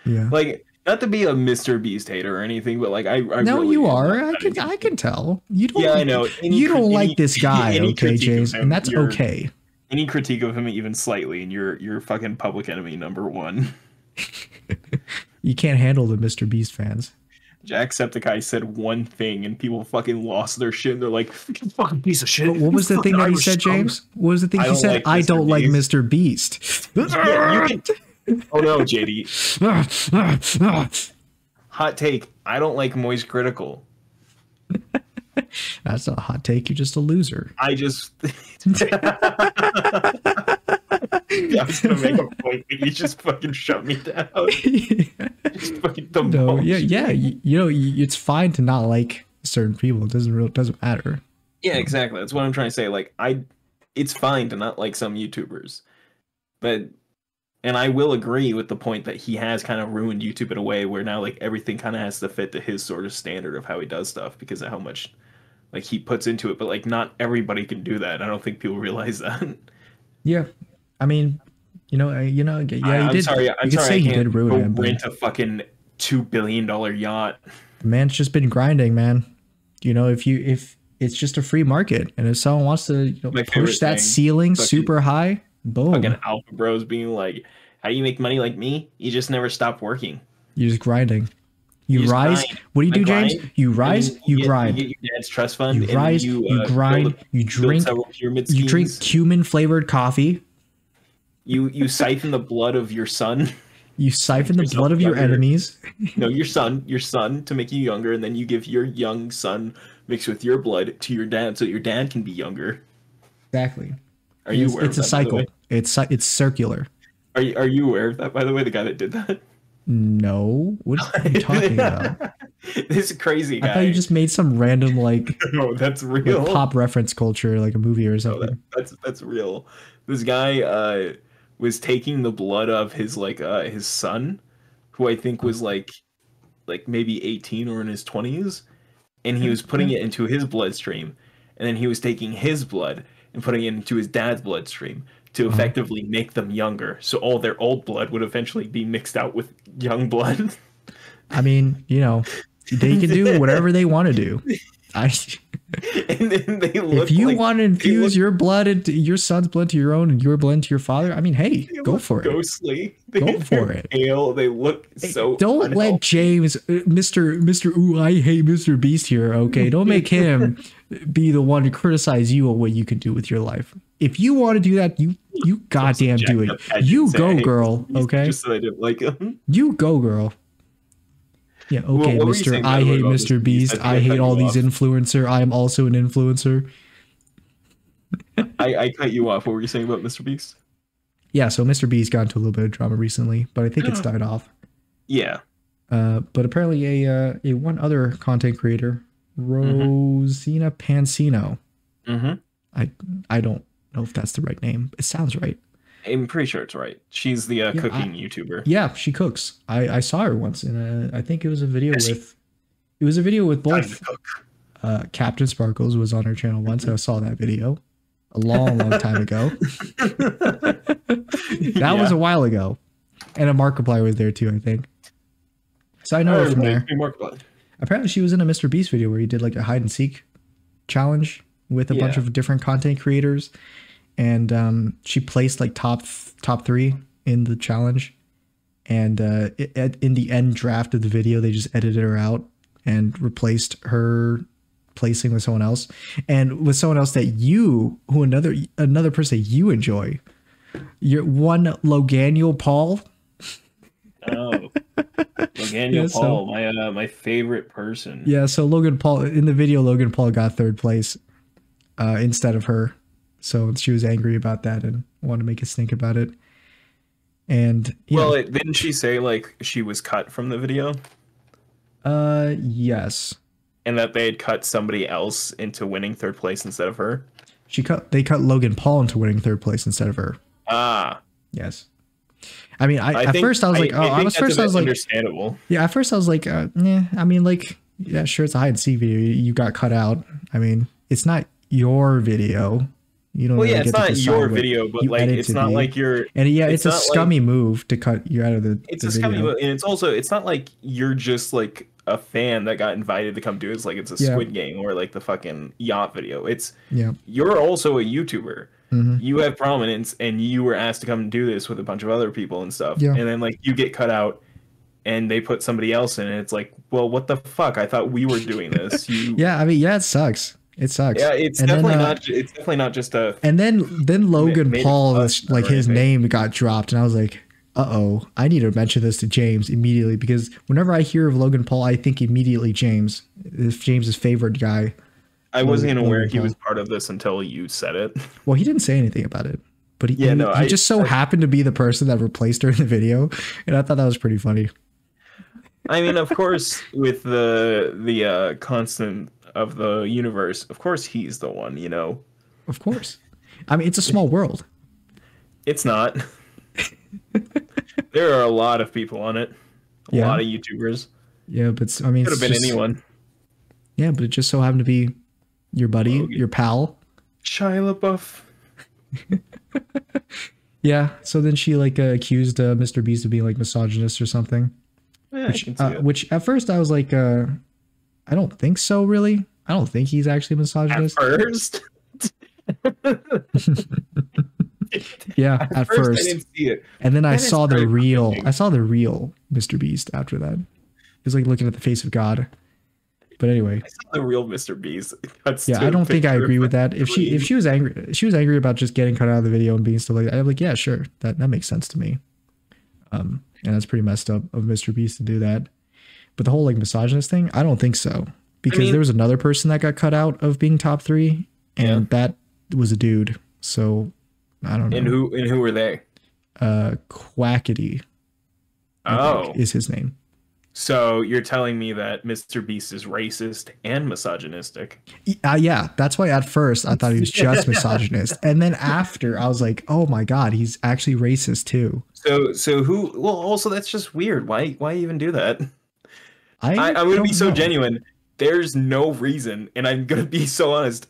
Yeah. Like, not to be a Mr. Beast hater or anything, but like I No, really you am are. not a fan of I YouTube. can tell. You Yeah, I don't know. you don't like this guy, Any okay, critique of James, and him, that's okay. any critique of him even slightly, and you're fucking public enemy number one. You can't handle the Mr. Beast fans. Jacksepticeye said one thing, and people fucking lost their shit. And they're like, "You fucking piece of shit." What was the thing Fucking that he Irish said, scum." James? What was the thing I he don't said? like I Mr. don't like Beast. Mr. Beast. Yeah, you can. Oh no, JD. Hot take. I don't like Moist Critical. That's not a hot take. You're just a loser. I just. I was gonna make a point, but you just fucking shut me down. Just fucking No, yeah. You know, it's fine to not like certain people. It doesn't matter. Yeah, exactly. That's what I'm trying to say. Like, it's fine to not like some YouTubers, but, and I will agree with the point that he has kind of ruined YouTube in a way where now like everything kind of has to fit to his sort of standard of how he does stuff because of how much like he puts into it. But like, not everybody can do that. I don't think people realize that. Yeah, I mean, yeah, you I'm did. sorry. You could say he did ruin him, rent a fucking $2 billion yacht. the man's just been grinding, man. You know, if it's just a free market, and if someone wants to push that ceiling super high, boom. Fucking alpha bros being like, "How do you make money like me? You just never stop working. You're just grinding. You rise. Grind. What do you do, James? Grind. You rise. You grind. You get your dad's trust fund. You rise. You grind. You drink. You drink cumin flavored coffee. You siphon the blood of your son. You siphon the blood of your enemies. No, your son to make you younger, and then you give your young son mixed with your blood to your dad, so your dad can be younger. Exactly. Are you aware it's of a that, by the cycle. way? It's circular. Are you aware of that, by the way? The guy that did that. No, what are you talking about? This crazy guy. I thought you just made some random No, that's real. like pop reference culture, like a movie or something. No, that's real. This guy was taking the blood of his his son, who I think was like maybe 18 or in his 20s, and he was putting it into his bloodstream, and then he was taking his blood and putting it into his dad's bloodstream to effectively make them younger. So all their old blood would eventually be mixed out with young blood. I mean, they can do whatever they want to do. And then they look if you want to infuse your blood into your son's blood to your own and your blood into your father, I mean, hey, go for it. Ghostly. Go for it. Pale. They look so. Don't unhealthy. let James, Mr. Ooh, I hate Mr. Beast here. Okay, don't make him be the one to criticize you on what you can do with your life. If you want to do that, you goddamn do it. You go, girl. Okay. Just so I didn't like him. You go, girl. Yeah, okay, what were you Mr. saying, I by the way, hate about Mr. Mr. Beast. Beast? I I hate cut all you these off. influencer. I am also an influencer. I cut you off. What were you saying about Mr. Beast? Yeah, so Mr. Beast got into a little bit of drama recently, but I think it's died off. Yeah. But apparently a one other content creator, Rosina Pansino. I don't know if that's the right name. It sounds right. I'm pretty sure it's right. She's the cooking YouTuber. Yeah, she cooks. I saw her once, and I think it was a video with both. Captain Sparkles was on her channel once. I saw that video a long time ago. That was a while ago, and a Markiplier was there too, I think. So I know her from there. Apparently, she was in a Mr. Beast video where he did like a hide and seek challenge with a bunch of different content creators. And she placed like top 3 in the challenge, and in the end draft of the video they just edited her out and replaced her placing with someone else, and with someone else that another person that you enjoy. Your one Loganiel Paul. Oh, Loganiel Paul, my favorite person. Yeah, so Logan Paul in the video, Logan Paul got 3rd place instead of her. So she was angry about that and wanted to make us think about it. And didn't she say like she was cut from the video? Yes. And that they had cut somebody else into winning 3rd place instead of her. They cut Logan Paul into winning 3rd place instead of her. Ah. Yes. I mean, at first I was like, understandable. Yeah, at first I was like, yeah. I mean, like, yeah, sure, it's a hide and seek video. You got cut out. I mean, it's not your video. You don't Well, really yeah, it's get to not your decide what video, but you like edit it's to not be. like you're. And yeah, It's it's a not like scummy move to cut you out of it's the a scummy, video. and it's not like you're just like a fan that got invited to come do it. It's like it's a Yeah, Squid Game or like the fucking yacht video. It's yeah, you're also a YouTuber. hmm You have prominence, and you were asked to come do this with a bunch of other people and stuff. yeah, And then like you get cut out, and they put somebody else in, and it's like, well, what the fuck? I thought we were doing this. You, yeah. I mean, yeah, it sucks. It sucks. yeah, it's And then definitely not. It's definitely not just a and then Logan made a Paul, fuss like or his anything. name got dropped, and I was like, uh-oh, I need to mention this to James immediately because whenever I hear of Logan Paul, I think immediately James. It's James's favorite guy. I wasn't even aware Logan he Paul. was part of this until you said it. Well, he didn't say anything about it, but he, Yeah, he, no, he just so I happened to be the person that replaced her in the video, and I thought that was pretty funny. I mean, of course, with the constant of the universe, of course he's the one. You know, Of course. I mean, it's a small world. it's not. There are a lot of people on it, a Yeah. lot of YouTubers. Yeah, but I mean, Could it's have been just, anyone. yeah, but it just so happened to be your buddy, Logan. your pal. Shia LaBeouf. Yeah. So then she like accused Mr. Beast of being like misogynist or something. Yeah, I can see it. Which at first I was like, I don't think so. Really, I don't think he's actually At misogynist. first, Yeah, at I first. didn't see it. And then I That is saw the very real. confusing. I saw the real Mr. Beast after that. He was like looking at the face of God. But anyway, I saw the real Mr. Beast. Cuts yeah, to I a don't think I picture agree of with that. If Queen. she was angry, about just getting cut out of the video and being stuff like that. I'm like, yeah, sure, that makes sense to me. And that's pretty messed up of Mr. Beast to do that. But the whole like misogynist thing, I don't think so. Because mean- there was another person that got cut out of being top 3, and that was a dude. So I don't know. And who were they? Quackity, I Oh, think, is his name. so you're telling me that Mr. Beast is racist and misogynistic? Yeah, that's why at first I thought he was just misogynist, and then after I was like, oh my god, he's actually racist too. So who? Well, also that's just weird. Why even do that? I'm gonna be don't so know. genuine. There's no reason, and I'm gonna be so honest.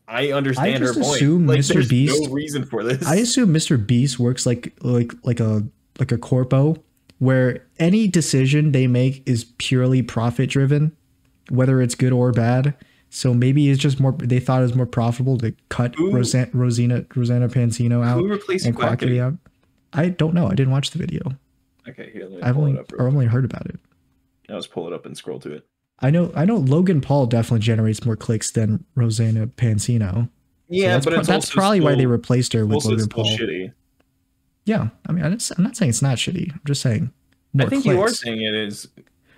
I understand her just point. assume Like, Mr. there's Beast- no reason for this. I assume Mr. Beast works like a corpo, where any decision they make is purely profit driven, whether it's good or bad. So maybe it's just more. They thought it was more profitable to cut Who- Rosanna Pansino out Who replaced and Quackity Quackity? out. I don't know. I didn't watch the video. Okay, here, let me I've pull only it up. Real I've only heard about it. quick. I'll just pull it up and scroll to it. I know Logan Paul definitely generates more clicks than Rosanna Pansino. Yeah, that's but it's that's also probably why they still- replaced her with also Logan still Paul. shitty. Yeah, I mean, I'm not saying it's not shitty. I'm just saying more I think clicks. you are saying it is.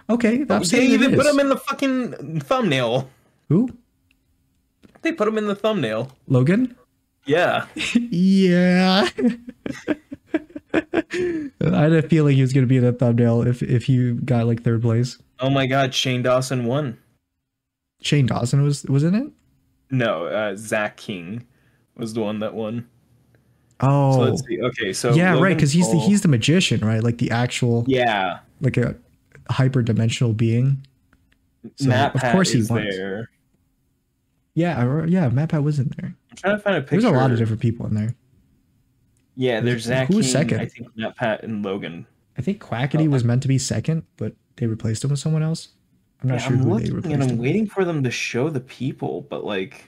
Okay, I'm They saying even it put is. him in the fucking thumbnail. Who? They put him in the thumbnail. Logan? Yeah. Yeah. I had a feeling he was gonna be in the thumbnail if he got like 3rd place. Oh my God, Shane Dawson won. Shane Dawson was in it. No, Zach King was the one that won. Oh, So let's see. Okay, so yeah, right. Logan Because Paul- he's the magician, right? Like the actual, yeah. like a hyperdimensional being. So, Matt of Pat course he is won. there. Yeah, Matt Pat was in there. I'm trying to find a picture. There's a lot of different people in there. Yeah, there's Zach Who was King, second? I think Matt Pat and Logan. I think Quackity was meant to be second, but they replaced him with someone else. I'm not Yeah, sure I'm who they looking and replaced I'm him with. waiting for them to show the people, but like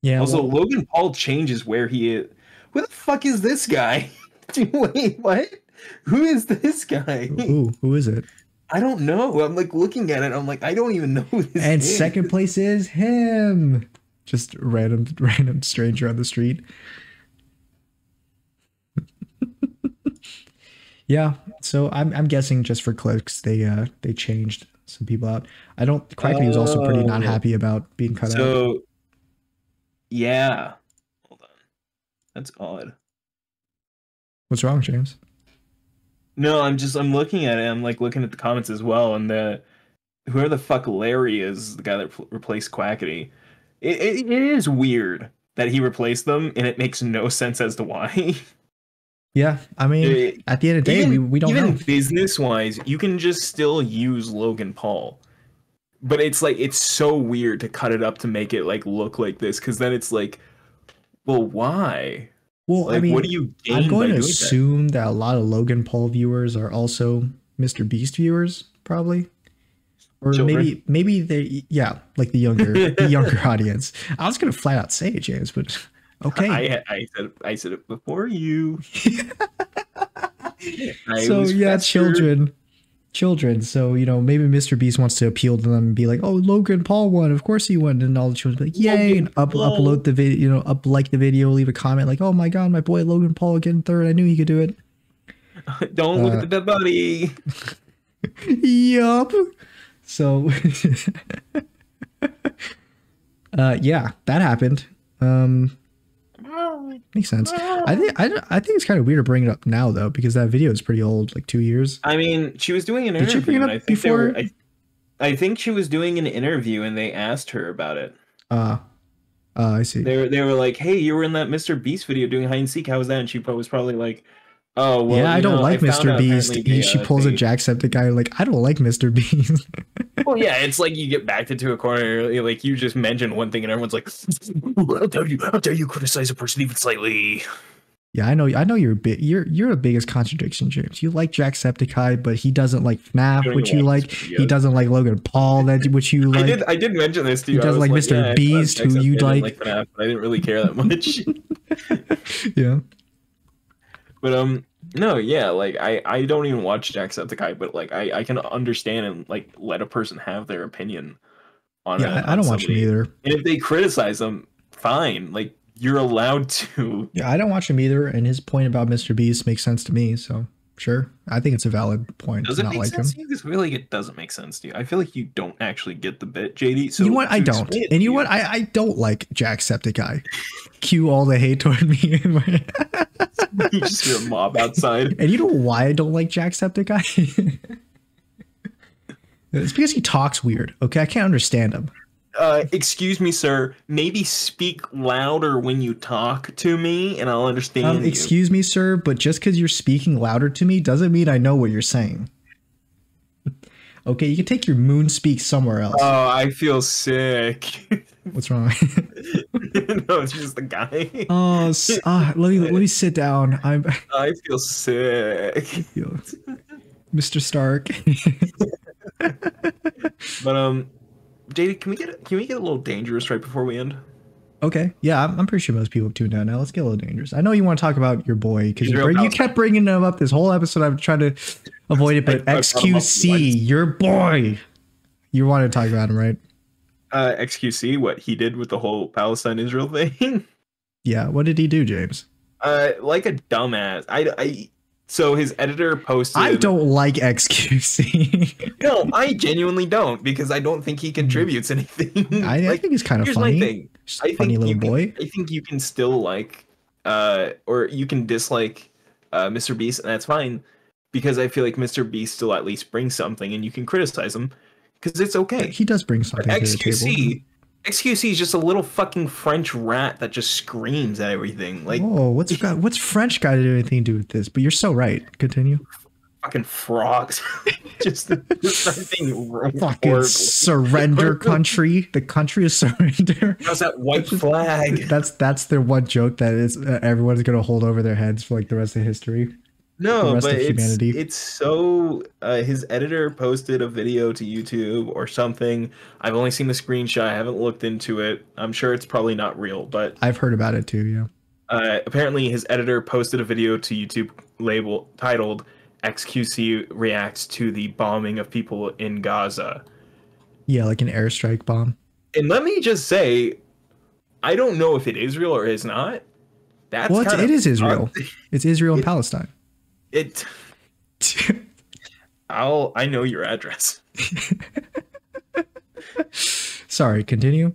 Yeah, also well, Logan Paul changes where he is. Who the fuck is this guy? Wait, what? Who is this guy? who is it? I don't know. I'm like looking at it. I'm like, I don't even know who this And is. second place is him. Just random stranger on the street. Yeah, so I'm guessing just for clicks they changed some people out. I don't. Quackity was also pretty not Oh. happy about being cut out. So yeah. Hold on. That's odd. What's wrong, James? No, I'm looking at it. I'm like looking at the comments as well, and whoever the fuck Larry is, the guy that replaced Quackity. It is weird that he replaced them, and it makes no sense as to why. Yeah, I mean, at the end of the day, we don't even know. business wise, you can just still use Logan Paul. but it's like it's so weird to cut it up to make it like look like this, because then it's like, well, why? Well, I Like, what mean, do you I'm gain going by to doing that? assume that a lot of Logan Paul viewers are also Mr. Beast viewers, probably. Or Children. maybe they, yeah, like the younger audience. I was gonna flat out say it, James, but okay. I said it before you. I So was yeah, faster. children. So maybe Mr. Beast wants to appeal to them and be like, "Oh, Logan Paul won. Of course he won." And all the children be like, "Yay!" And Logan Paul. upload the video, up like the video, leave a comment like, "Oh my god, my boy Logan Paul getting third. I knew he could do it." Don't look at Uh, the dead body. yup. So yeah, that happened. Makes sense. I think it's kind of weird to bring it up now though, because that video is pretty old, like 2 years. I mean, she was doing an Did she bring interview, it and I up think they were. before? I think she was doing an interview, and they asked her about it. Uh, I see. They were like, "Hey, you were in that Mr. Beast video doing hide and seek. How was that?" And she was probably like, "Oh, well, Yeah, I don't I like found Mr. out Beast. apparently they She pulls a Jacksepticeye like I don't like Mr. Beast. Well, yeah, it's like you get backed into a corner, like you just mentioned one thing, and everyone's like, how dare you criticize a person even slightly?" Yeah, I know you're a bit you're the biggest contradiction, James. You like Jacksepticeye, but he doesn't like I FNAF, don't which even you watch like. his He videos. doesn't like Logan Paul, that which you like. I did mention this to He you. I doesn't was like like, yeah, Mr. I thought Beast, who you Jacksepticeye didn't like. like FNAF, but I didn't really care that much. Yeah. But no, yeah, like I don't even watch Jacksepticeye, but like I can understand and like let a person have their opinion Yeah, I on don't watch him somebody, either. and if they criticize them, fine, like you're allowed to. Yeah, I don't watch him either, and his point about Mr. Beast makes sense to me, so sure. I think it's a valid point Does to it not make like sense him. to you? Because I feel like it doesn't make sense to you. I feel like you don't actually get the bit, JD. You know So what? I to don't. explain it And to you know you, what? I don't like Jacksepticeye. Cue all the hate toward me. you just hear a mob outside. And you know why I don't like Jacksepticeye? It's because he talks weird. Okay, I can't understand him. Excuse me, sir. Maybe speak louder when you talk to me, and I'll understand you. Excuse me, sir, but just because you're speaking louder to me doesn't mean I know what you're saying. Okay, you can take your moon speak somewhere else. Oh, I feel sick. What's wrong? No, it's just the guy. Let me sit down. I feel sick. Mr. Stark. But JD, can we get a little dangerous right before we end? Okay, yeah, I'm pretty sure most people have tuned out now. Let's get a little dangerous. I know you want to talk about your boy because Israel, you kept bringing him up this whole episode. I'm trying to avoid it, but I brought him up XQC, once. your boy. You wanted to talk about him, right? XQC, what he did with the whole Palestine-Israel thing. Yeah, what did he do, James? Like a dumbass. So his editor posted. I don't like XQC. No, I genuinely don't, because I don't think he contributes anything. I think he's kind of here's funny. my thing. Just a funny little boy. I think you can still like, or you can dislike, Mr. Beast, and that's fine, because I feel like Mr. Beast still at least brings something, and you can criticize him, because it's okay. He does bring something to the table. XQC is just a little fucking French rat that just screams at everything. Like, oh, what's French got to do anything to do with this? But you're so right. Continue. fucking frogs. just something fucking surrender country. The country of surrender. How's that white flag? That's their one joke that is everyone's gonna hold over their heads for like the rest of history. No, but humanity. it's so his editor posted a video to YouTube or something. I've only seen the screenshot. I haven't looked into it. I'm sure it's probably not real, but I've heard about it too. Yeah. Apparently, his editor posted a video to YouTube titled "XQC reacts to the bombing of people in Gaza." Yeah, like an airstrike bomb. And let me just say, I don't know if it is real or is not. That's it is Israel. It's Israel and Palestine. I know your address. Sorry, continue.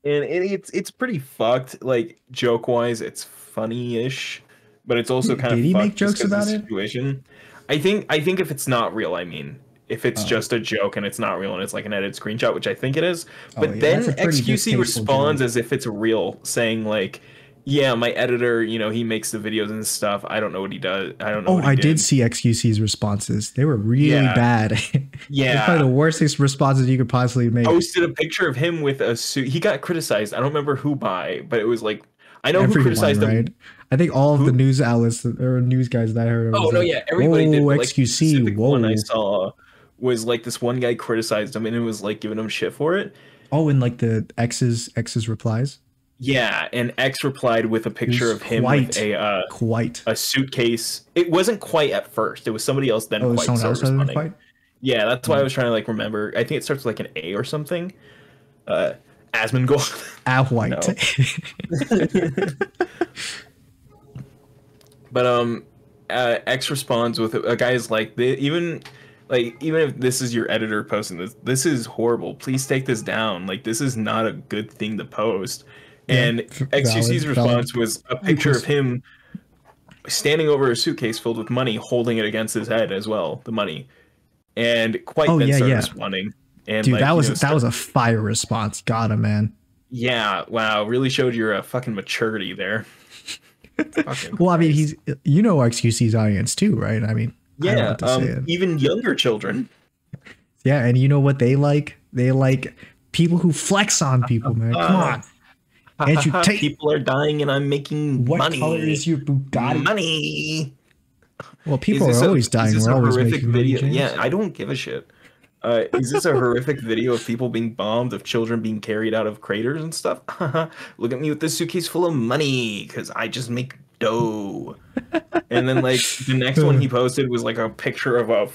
And it's pretty fucked. Like, joke wise, it's funny-ish, but it's also kind of. Did he fucked make jokes about it? Situation. I think if it's not real, I mean, if it's just a joke and it's not real and it's like an edited screenshot, which I think it is. But then XQC responds as if it's real, saying like, Yeah, my editor, he makes the videos and stuff. I don't know what he does. I don't know Oh, what he I did did. see XQC's responses. They were really Yeah, bad. They're probably the yeah. worst responses you could possibly make. Posted a picture of him with a suit. He got criticized. I don't remember who by, but it was like, I know who Everyone, criticized right? him. I think all of the Who? news outlets or news guys that I heard Oh was no, like, yeah, everybody did, "Whoa, but like the XQC, specific one I whoa." saw was like this one guy criticized him and it was like giving him shit for it. Oh, and like the X's replies. Yeah, and X replied with a It picture was of him with quite. a suitcase. It wasn't quite at first. It was somebody else then Oh, is quite someone started else other than responding. quite? Yeah, that's why I was trying to like remember. I think it starts with like an A or something. Asmongold. Ah, white. But X responds with a guy's like even if this is your editor posting this is horrible. Please take this down. Like this is not a good thing to post. Yeah, And XQC's response was a picture of him standing over a suitcase filled with money, holding it against his head as well, the money. And quite Oh then yeah, started yeah. responding. And Dude, like, that was a fire response. Got him, man. Yeah, wow, really showed your fucking maturity there. Well, I mean, he's XQC's audience too, right? I mean, I don't know Yeah, what to say. even younger children. Yeah, and you know what they like? They like people who flex on people, man. Come on. And you take People are dying and I'm making what money. color is your Bugatti? Money. Well, people are always dying. We're always making money, video. James. Yeah, I don't give a shit. Is this a horrific video of people being bombed, of children being carried out of craters and stuff? Look at me with this suitcase full of money, because I just make dough. And then like the next one he posted was like a picture of a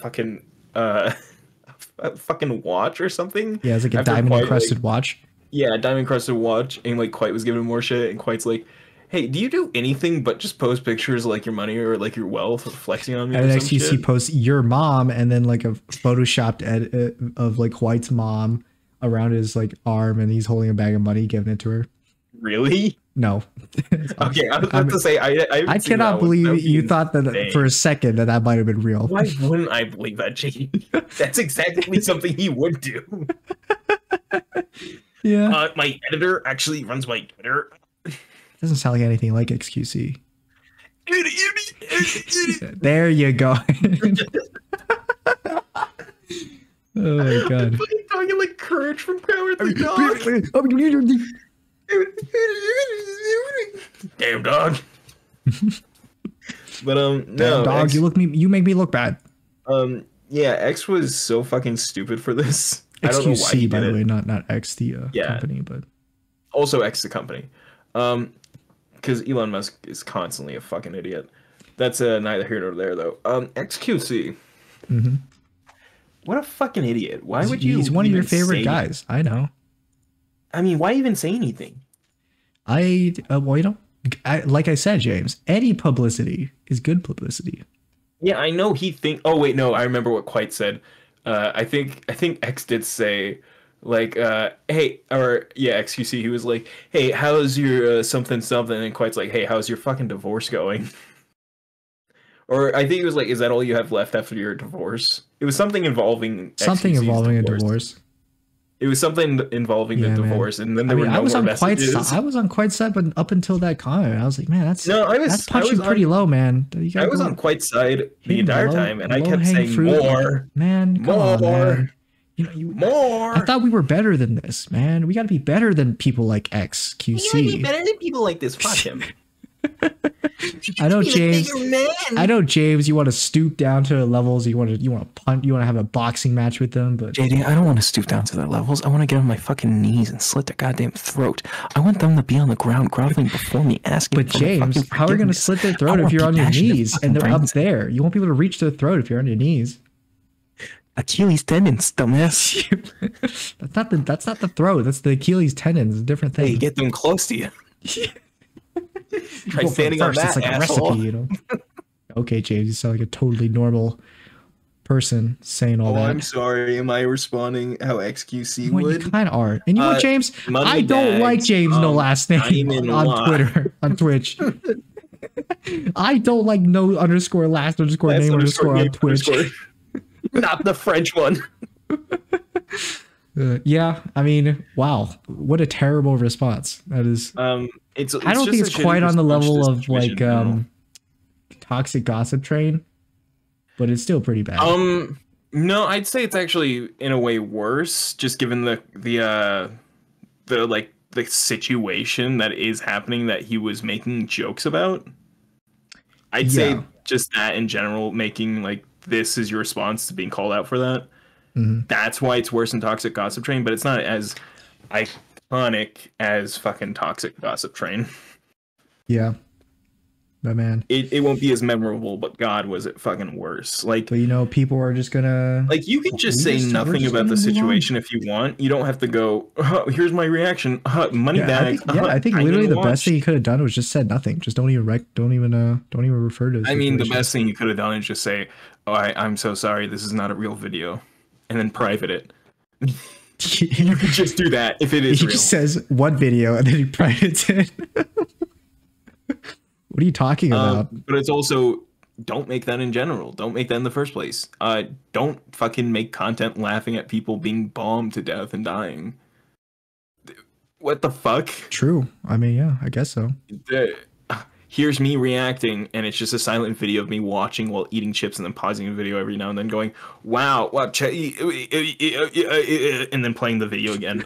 fucking watch or something. Yeah, it's like a After diamond Quite, encrusted watch. Yeah, diamond encrusted watch, and like Quite was giving him more shit, and Quite's like, "Hey, do you do anything but just post pictures of, like your money or like your wealth, flexing on me?" And or then some XQC shit? posts your mom, and then like a photoshopped edit of like White's mom around his like arm, and he's holding a bag of money, giving it to her. Really? No. Okay, I was about to say I cannot believe you thought that insane. for a second that might have been real. Why wouldn't I believe that, Jake? That's exactly something he would do. Yeah. My editor actually runs my Twitter. Doesn't sound like anything like XQC. There you go. Oh my god. Talking like Courage from Power the Dog. Damn dog. But no, Damn dog, X, you make me look bad. yeah, X was so fucking stupid for this. I don't know why he XQC, by did the it. way, not X the company, but Also X the company. Because Elon Musk is constantly a fucking idiot. That's neither here nor there though. XQC. mm-hmm. What a fucking idiot. Why would you? He's one of your even favorite say guys. I know. I mean, why even say anything? Well, like I said, James, any publicity is good publicity. Yeah, I know he think. Oh wait, no, I remember what Quite said. I think X did say, like, hey, or yeah, XQC. He was like, hey, how's your something something? And Quite's like, hey, how's your fucking divorce going? Or I think he was like, is that all you have left after your divorce? It was something involving a divorce. It was something involving the divorce, and then there were no more messages. I was on quite set, but up until that comment, I was like, man, that's punching I was pretty low, man. I was on Quite side the entire time, and I kept saying fruit. more, man, come on, man. More. I thought we were better than this, man. We got to be better than people like XQC. You gotta be better than people like this. Fuck him. I know, James. I know, James. You want to stoop down to the levels. You want to punt. You want to have a boxing match with them. But JD, I don't want to stoop down to their levels. I want to get on my fucking knees and slit their goddamn throat. I want them to be on the ground groveling before me, asking. But James, how are you going to slit their throat if you're on your knees and they're up there? You won't be able to reach their throat if you're on your knees. Achilles tendons, dumbass. That's not the throat. That's the Achilles tendons. It's a different thing. Hey, get them close to you. Try standing on that, it's like asshole. a recipe, you know. Okay, James, you sound like a totally normal person saying all that. I'm sorry. Am I responding how XQC well, would? You kind of are. And you know what, James? Money I don't bags, like James no last name on Twitter, on Twitch. I don't like no underscore last underscore name underscore on Twitch. Not the French one. Yeah, I mean, wow, what a terrible response that is. I it's don't think just a it's shitty quite on the response to level the of situation like in general. toxic gossip train, but it's still pretty bad. No, I'd say it's actually in a way worse, just given the like the situation that is happening that he was making jokes about. I'd Yeah. say just that in general, making like this is your response to being called out for that. Hmm. That's why it's worse than Toxic Gossip Train, but it's not as iconic as fucking Toxic Gossip Train. Yeah. But man. It won't be as memorable, but God, was it fucking worse. But you know, people are just gonna Like, you can just say we're nothing just about gonna the move on. situation if you want. You don't have to go, here's my reaction, money Yeah, bag, I think I literally didn't the best thing watch. he could have done was just said nothing. Just don't even refer to the I mean, the situation. best thing you could have done is just say, oh, I'm so sorry, this is not a real video, and then private it. You could just do that if it He is just real. says one video and then he privates it. What are you talking about? But it's also, don't make that in general. Don't make that in the first place. Don't fucking make content laughing at people being bombed to death and dying. What the fuck? True. I mean, yeah, I guess so. The- Here's me reacting, and it's just a silent video of me watching while eating chips, and then pausing the video every now and then, going, "Wow, wow," and then playing the video again.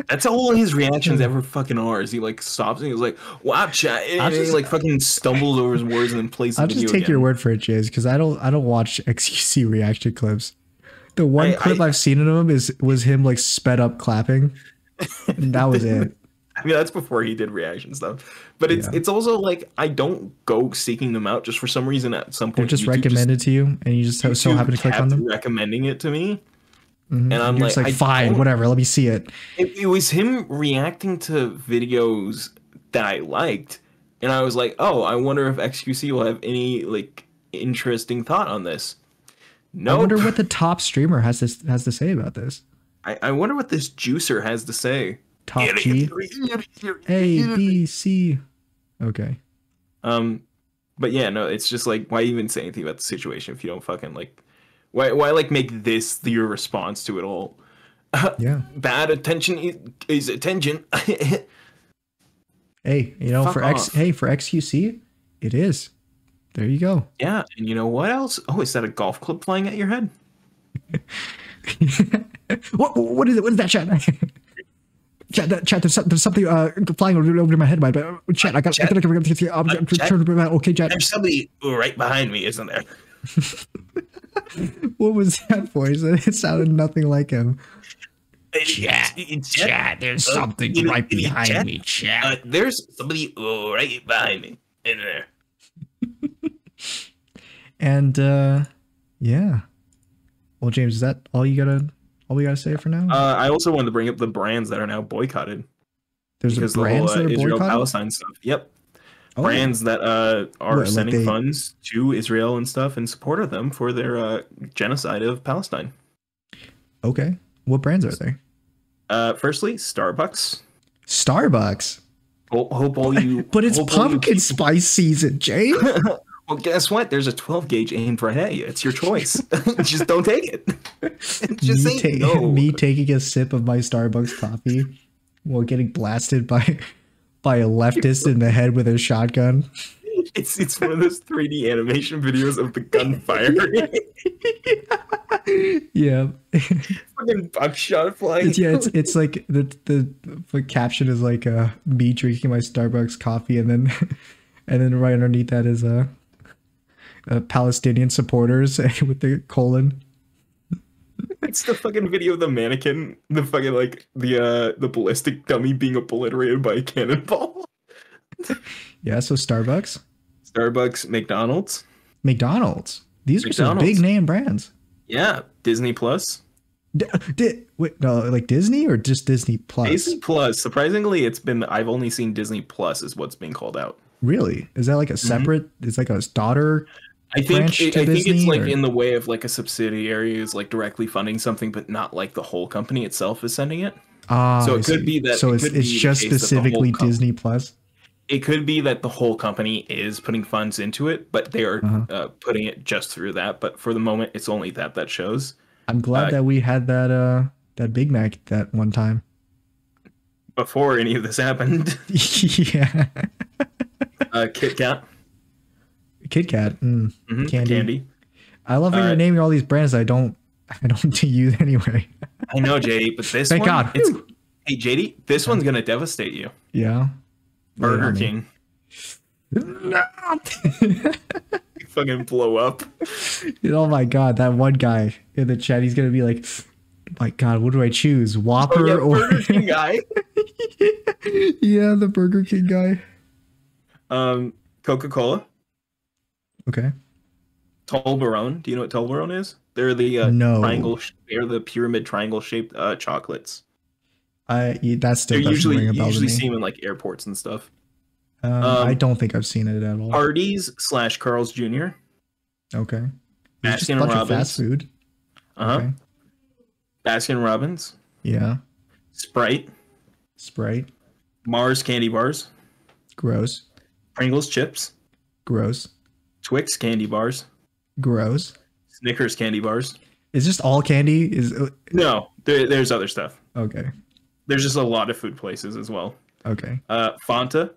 That's all his reactions ever fucking are. Is he like stops and he's like, "Wow, chat," and then he like fucking stumbles over his words and then plays the I'll video just take again. your word for it, Jays, because I don't watch XQC reaction clips. The one clip I've seen of him was him like sped up clapping. And that was it. I mean, that's before he did reaction stuff. But Yeah. it's also like, I don't go seeking them out. Just for some reason at some They're point just YouTube recommended to you, and you just so YouTube happen to click on kept them. recommending it to me. Mhm. And I'm You're like, just like, I fine, don't- whatever. Let me see it. It was him reacting to videos that I liked, and I was like, oh, I wonder if XQC will have any like interesting thought on this. I wonder Nope. what the top streamer has to say about this. I wonder what this juicer has to say. Top G, A, B, C. Okay. But yeah, no, it's just like, why even say anything about the situation if you don't fucking like, why like make this your response to it all? Yeah. Bad attention is attention. Hey, you know, Fuck for off. for XQC, it is. There you go. Yeah, and you know what else? Oh, is that a golf club flying at your head? What is it? What is that, chat? Chat, there's something flying over my head. But chat, I got Chat. okay, chat. There's somebody right behind me, isn't there? What was that voice? It sounded nothing like him. Chat, there's something right behind me, chat. There's somebody right behind me in there. And yeah. Well, James, is that all we gotta say for now? I also wanted to bring up the brands that are now boycotted. There's Because the brands whole that are Israel boycotted. Palestine stuff. Yep. Oh, Brands that are What, like sending they- funds to Israel and stuff in support of them for their genocide of Palestine. okay. What brands are they? Firstly, Starbucks. Starbucks. Hope all you. But it's hope all you pumpkin people- spice season, James. Well, guess what? There's a 12 gauge aimed right at you. It's your choice. Just don't take it. Just say no. Me taking a sip of my Starbucks coffee while getting blasted by a leftist in the head with a shotgun. It's one of those 3D animation videos of the gun firing. Yeah. Fucking buckshot flying. It's like the caption is like me drinking my Starbucks coffee, and then right underneath that is Palestinian supporters with the colon. It's the fucking video of the mannequin, the fucking like the ballistic dummy being obliterated by a cannonball. Yeah, so Starbucks, Starbucks, McDonald's. These are some big name brands. Yeah, Disney Plus. Wait, no, like Disney or just Disney Plus? Disney Plus. Surprisingly, I've only seen Disney Plus is what's being called out. Really? Is that like a separate? It's like a daughter. I think branch to I think it's Disney, like or- in the way of like a subsidiary is like directly funding something, but not like the whole company itself is sending it. Ah, So it I could see. be that- So it it's could be the just case that the whole specifically com- Disney Plus. It could be that the whole company is putting funds into it, but they are putting it just through that. But for the moment, it's only that shows. I'm glad that we had that Big Mac that one time. before any of this happened. Yeah. Kit Kat. Kit Kat. Candy. I love how you're naming all these brands I don't use anyway. I know, JD, but this Thank one, God. hey, JD, this one's gonna devastate you. Yeah. Burger King. No. Fucking blow up. Oh my God, that one guy in the chat, he's gonna be like, my God, what do I choose? Whopper or Burger King guy? Yeah, the Burger King guy. Coca-Cola. Okay. Toblerone. Do you know what Toblerone is? They're the No. triangle. They're the pyramid triangle shaped chocolates. That still They're doesn't ring a you bell to usually me. see them in like airports and stuff. I don't think I've seen it at all. Hardee's / Carl's Jr. Okay. It's just a Baskin bunch of Robbins. fast food. Okay. Baskin Robbins. Yeah. Sprite. Mars candy bars. Gross. Pringles chips. Gross. Twix candy bars. Gross. Snickers candy bars. Is just all candy? No, there's other stuff. Okay. There's just a lot of food places as well. Okay. Fanta.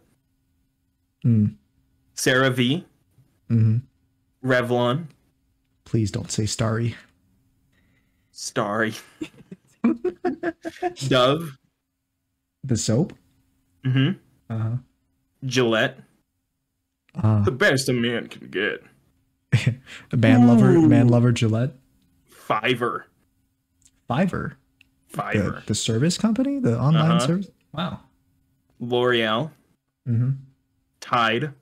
Sarah V. Revlon. Please don't say Starry. Starry. Dove. The soap? Gillette. The best a man can get. The man lover Gillette. Fiverr. The service company? The online service? Wow. L'Oreal. Tide.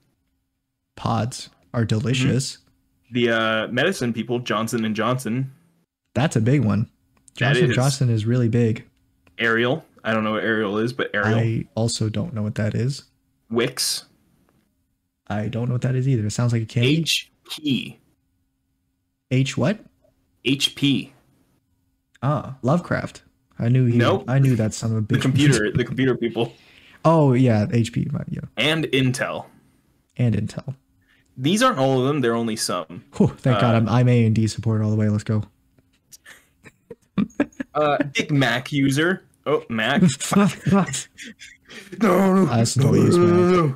Pods are delicious. The medicine people, Johnson & Johnson. That's a big one. Johnson is really big. Ariel. I don't know what Ariel is, but Ariel. I also don't know what that is. Wix. I don't know what that is either. It sounds like a candy. HP. H what? HP. Lovecraft. I knew that son of a bitch. The computer people. Oh yeah, HP. Yeah. And Intel. These aren't all of them. They're only some. Whew, thank God. I'm A&D supporter all the way. Let's go. Big Mac user. Oh, Mac. No. I still use Mac.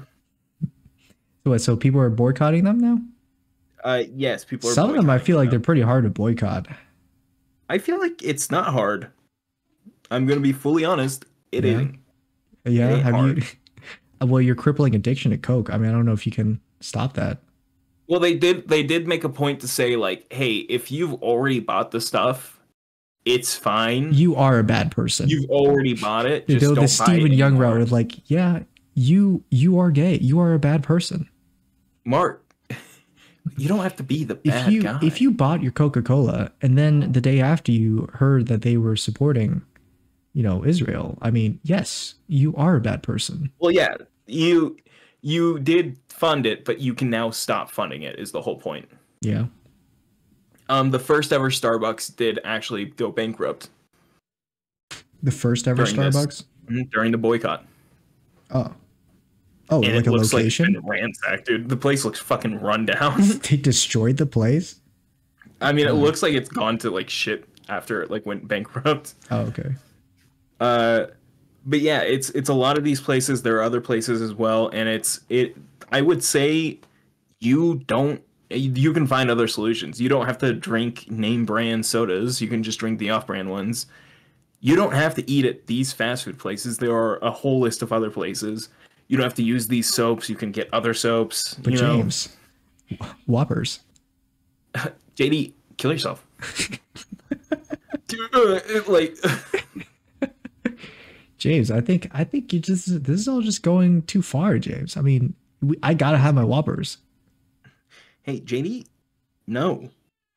What? So people are boycotting them now? Yes, people are. Some of them, I feel like they're pretty hard to boycott. I feel like it's not hard. I'm gonna be fully honest. It isn't. Yeah. Have you? Well, you're crippling addiction to Coke. I mean, I don't know if you can stop that. Well, they did make a point to say like, hey, if you've already bought the stuff, it's fine. You are a bad person. You've already bought it. Just don't the buy Stephen it Young anymore. route, like, yeah, you are gay. You are a bad person. Mark, you don't have to be the bad guy. If you bought your Coca-Cola and then the day after you heard that they were supporting, Israel, I mean, yes, you are a bad person. Well, yeah, you did fund it, but you can now stop funding it is the whole point. Yeah. The first ever Starbucks did actually go bankrupt. The first ever Starbucks? During the boycott. Oh, and like it a looks location? like it's been ransacked, dude. The place looks fucking run down. They destroyed the place? I mean, it looks like it's gone to like shit after it like went bankrupt. Oh, okay. But yeah, it's a lot of these places. There are other places as well, and I would say you can find other solutions. You don't have to drink name brand sodas. You can just drink the off-brand ones. You don't have to eat at these fast food places. There are a whole list of other places. You don't have to use these soaps. You can get other soaps. But James, Whoppers. JD, kill yourself. Dude, James, I think this is all just going too far, James. I mean, I gotta have my Whoppers. Hey, JD, no.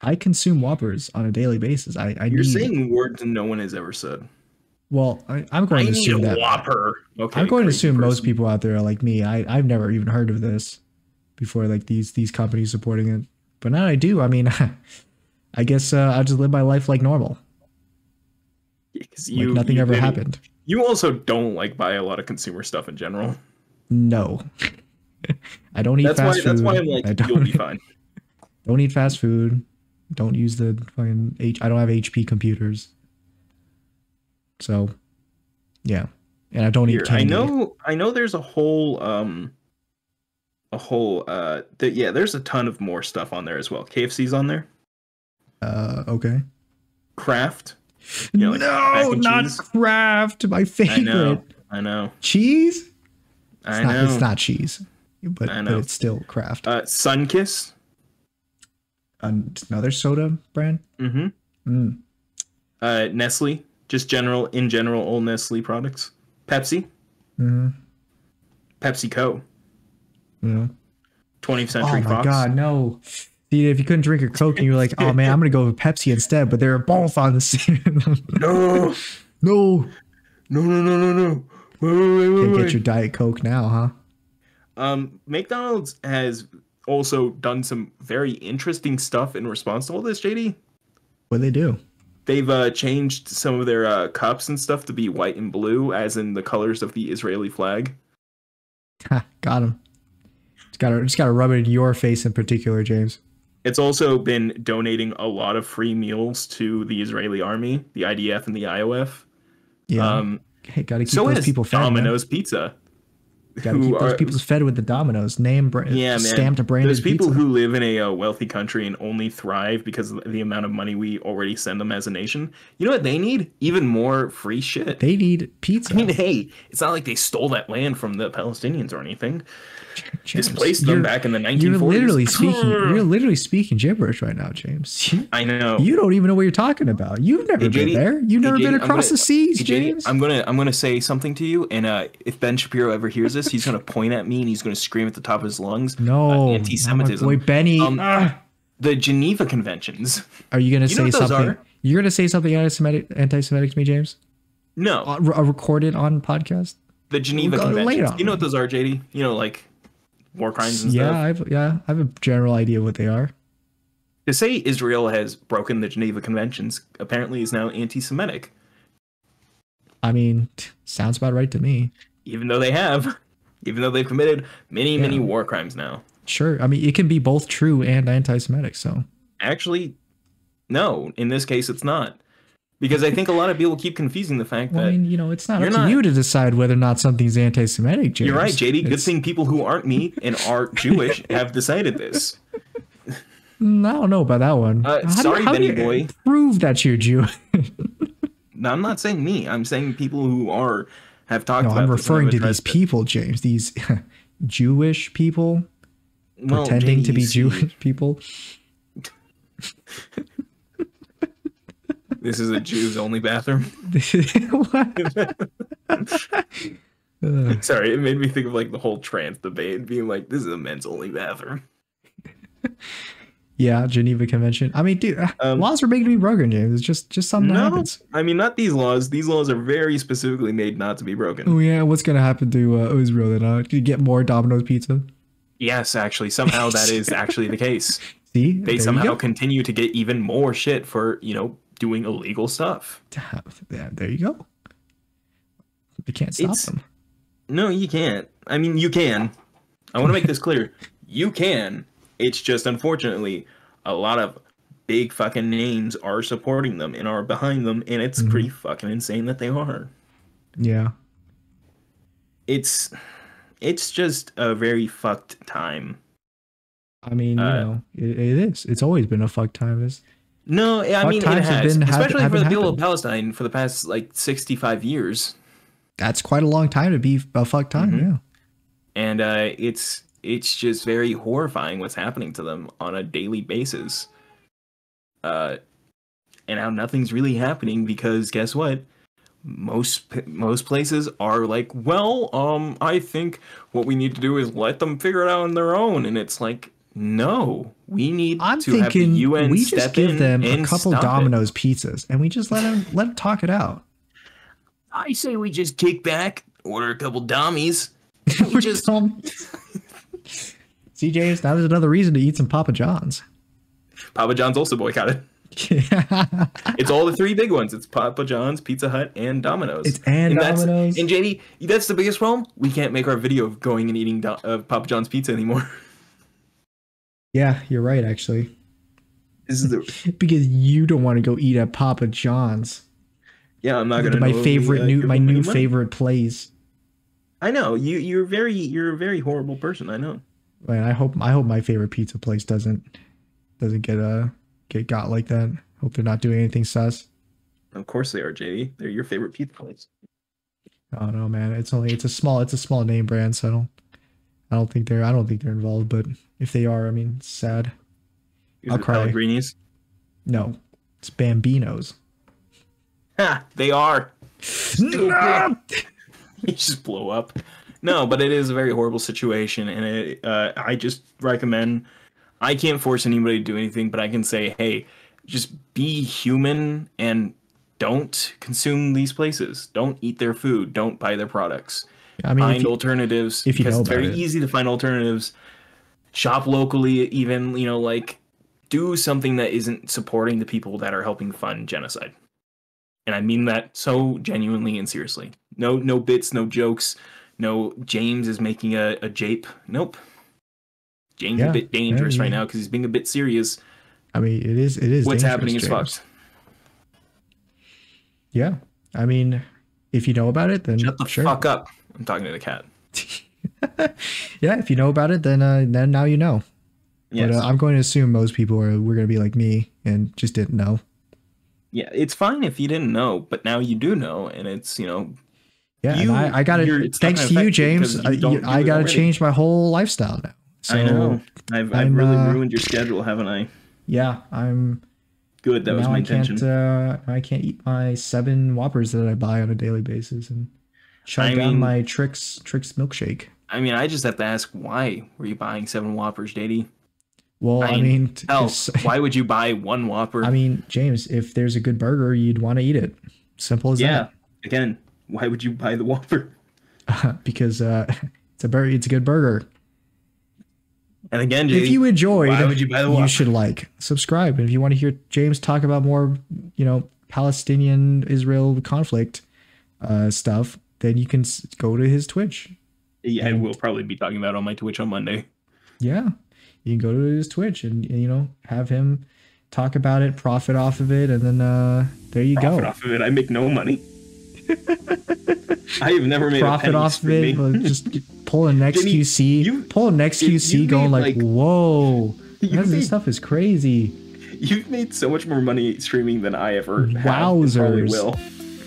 I consume Whoppers on a daily basis. You're saying words no one has ever said. Well, I'm going to assume that Whopper. Okay, I'm going to assume most people out there are like me. I've never even heard of this before, like these companies supporting it. But now I do. I mean, I guess I'll just live my life like normal. Like nothing ever happened. You also don't buy a lot of consumer stuff in general. No. I don't eat fast food. That's why I'm like, you'll be fine. Don't eat fast food. Don't use the fucking I don't have HP computers. So, yeah. and I don't eat Here, candy. I know there's yeah, there's a ton of more stuff on there as well. KFC's on there. Okay. Kraft, like mac No, and not cheese. Kraft, my favorite. I know. Cheese? I know. It's not cheese, but I know. it's still Kraft. Sunkiss. Another soda brand. Mm-hmm. Nestle, just in general, old Nestle products. Pepsi. Mm-hmm. PepsiCo. Yeah. 20th Century Fox. Oh my God, no. See, if you couldn't drink a Coke and you were like, oh man, I'm gonna go with Pepsi instead, but they're both on the same. No. No. No. Wait. Get your Diet Coke now, huh? McDonald's has also done some very interesting stuff in response to all this, JD. What they do? They've changed some of their cups and stuff to be white and blue, as in the colors of the Israeli flag. Got him. Just gotta rub it in your face in particular, James. It's also been donating a lot of free meals to the Israeli army, the IDF and the IOF. Yeah. Hey, gotta keep so those people fed. Domino's Pizza. Gotta keep those people fed with the Domino's name, stamped branded. There's people pizza. who live in a wealthy country and only thrive because of the amount of money we already send them as a nation. You know what they need? Even more free shit. They need pizza. I mean, hey, it's not like they stole that land from the Palestinians or anything. James, displaced them back in the 1940s. You're literally speaking gibberish right now, James. I know. You don't even know what you're talking about. You've never been there. You've never been across the seas, James. I'm gonna say something to you, and if Ben Shapiro ever hears this, he's gonna point at me and he's gonna scream at the top of his lungs. No, anti-Semitism. Wait, Benny. The Geneva Conventions. Are you gonna say something? You're gonna say something anti-Semitic to me, James? No. Recorded on podcast. The Geneva Conventions. You know what those are, JD? You know, like war crimes and stuff. I have a general idea what they are. To say Israel has broken the Geneva Conventions apparently is now anti-Semitic. I mean, sounds about right to me. Even though they've committed many war crimes now. Sure. I mean, it can be both true and anti-Semitic, so. Actually, no. In this case, it's not. Because I think a lot of people keep confusing the fact that... I mean, it's not up to you to decide whether or not something's anti-Semitic, James. You're right, JD. Good thing people who aren't me and are Jewish have decided this. I don't know about that one. Sorry, Benny boy. Prove that you're Jewish. No, I'm not saying me. I'm saying people who have talked about I'm referring to these people, James. These Jewish people pretending to be Jewish people. This is a Jews only bathroom. Sorry, it made me think of like the whole trans debate being like, this is a men's only bathroom. Yeah, Geneva Convention. I mean, dude, laws are made to be broken, James. It's just something that happens. I mean, not these laws. These laws are very specifically made not to be broken. Oh yeah, what's gonna happen to Israel then? Can you get more Domino's pizza? Yes, actually, somehow that is actually the case. See, they somehow continue to get even more shit for doing illegal stuff. Yeah, there you go. You can't stop them. No, you can't. I mean, you can. I want to make this clear. You can. It's just, unfortunately, a lot of big fucking names are supporting them and are behind them, and it's pretty fucking insane that they are. Yeah. It's just a very fucked time. I mean, it is. It's always been a fucked time. No, I mean, it has. Especially for the people of Palestine for the past, 65 years. That's quite a long time to be a fucked time, yeah. And it's just very horrifying what's happening to them on a daily basis. And how nothing's really happening because guess what? Most places are like, well, I think what we need to do is let them figure it out on their own. And it's like, no, we need to have the UN we just give them a couple Domino's pizzas and we just let them talk it out. I say we just kick back, order a couple dummies. See, James, that is another reason to eat some Papa John's. Papa John's also boycotted. It's all the three big ones. It's Papa John's, Pizza Hut, and Domino's. Domino's. And JD, that's the biggest problem. We can't make our video of going and eating Papa John's pizza anymore. Yeah, you're right, actually. This is because you don't want to go eat at Papa John's. Yeah, I'm not gonna My know favorite give my them any new money. favorite plays. I know you're a very horrible person. I know. Man, I hope my favorite pizza place doesn't get got like that. Hope they're not doing anything sus. Of course they are, JD. They're your favorite pizza place. Oh no, man. It's a small name brand, so I don't think they're involved, but if they are, I mean, it's sad. Is I'll it cry. Pellegrini's? No. It's Bambinos. Ha! They are. No! You just blow up. No, but it is a very horrible situation, and I just recommend. I can't force anybody to do anything, but I can say, hey, just be human and don't consume these places. Don't eat their food. Don't buy their products. I mean, Find alternatives if you because know it's very about it. easy to find alternatives. Shop locally, even, like do something that isn't supporting the people that are helping fund genocide. And I mean that so genuinely and seriously. No bits, no jokes. No, James is making a jape. Nope. James is a bit dangerous right now because he's being a bit serious. I mean, it is. What's happening is James. fucked. Yeah. I mean, if you know about it, then Shut the sure. fuck up. I'm talking to the cat. Yeah, if you know about it, then now you know. Yes. But I'm going to assume most people we're going to be like me and just didn't know. Yeah, it's fine if you didn't know, but now you do know, and it's Yeah, and I got it. Thanks to you, James. I got to change my whole lifestyle now. So I know. I've really ruined your schedule, haven't I? Yeah, I'm. Good. That was my intention. I can't eat my 7 Whoppers that I buy on a daily basis and chug down my Trix milkshake. I mean, I just have to ask, why were you buying 7 Whoppers, JD? Well, I mean, why would you buy 1 Whopper? I mean, James, if there's a good burger, you'd want to eat it. Simple as that. Yeah. Again, why would you buy the Whopper? Because it's a good burger. And again, JD, if you enjoyed, why would you buy the Whopper? You should subscribe. And if you want to hear James talk about more, Palestinian-Israel conflict stuff, then you can go to his Twitch. Yeah, and we'll probably be talking about it on my Twitch on Monday. Yeah, you can go to his Twitch and have him talk about it, profit off of it, and then there you go. Profit off of it, I make no money. I have never made profit off of it. Just pull an XQC, going like, whoa, this stuff is crazy. You've made so much more money streaming than I ever have. Wowzers! Probably will.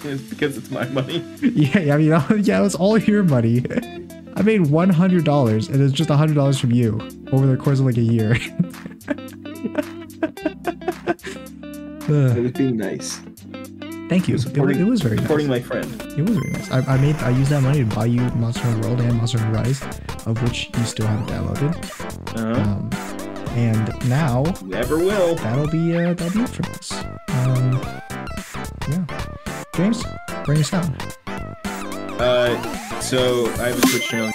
It's because it's my money. Yeah, I mean, yeah, it was all your money. I made $100, and it's just $100 from you over the course of like a year. It was being nice. Thank you. It was very nice. Supporting my friend. It was very nice. I used that money to buy you Monster Hunter World and Monster Hunter Rise, of which you still haven't downloaded. And now never will. That'll be it for us. Yeah. James, bring us out. So I have a Twitch channel.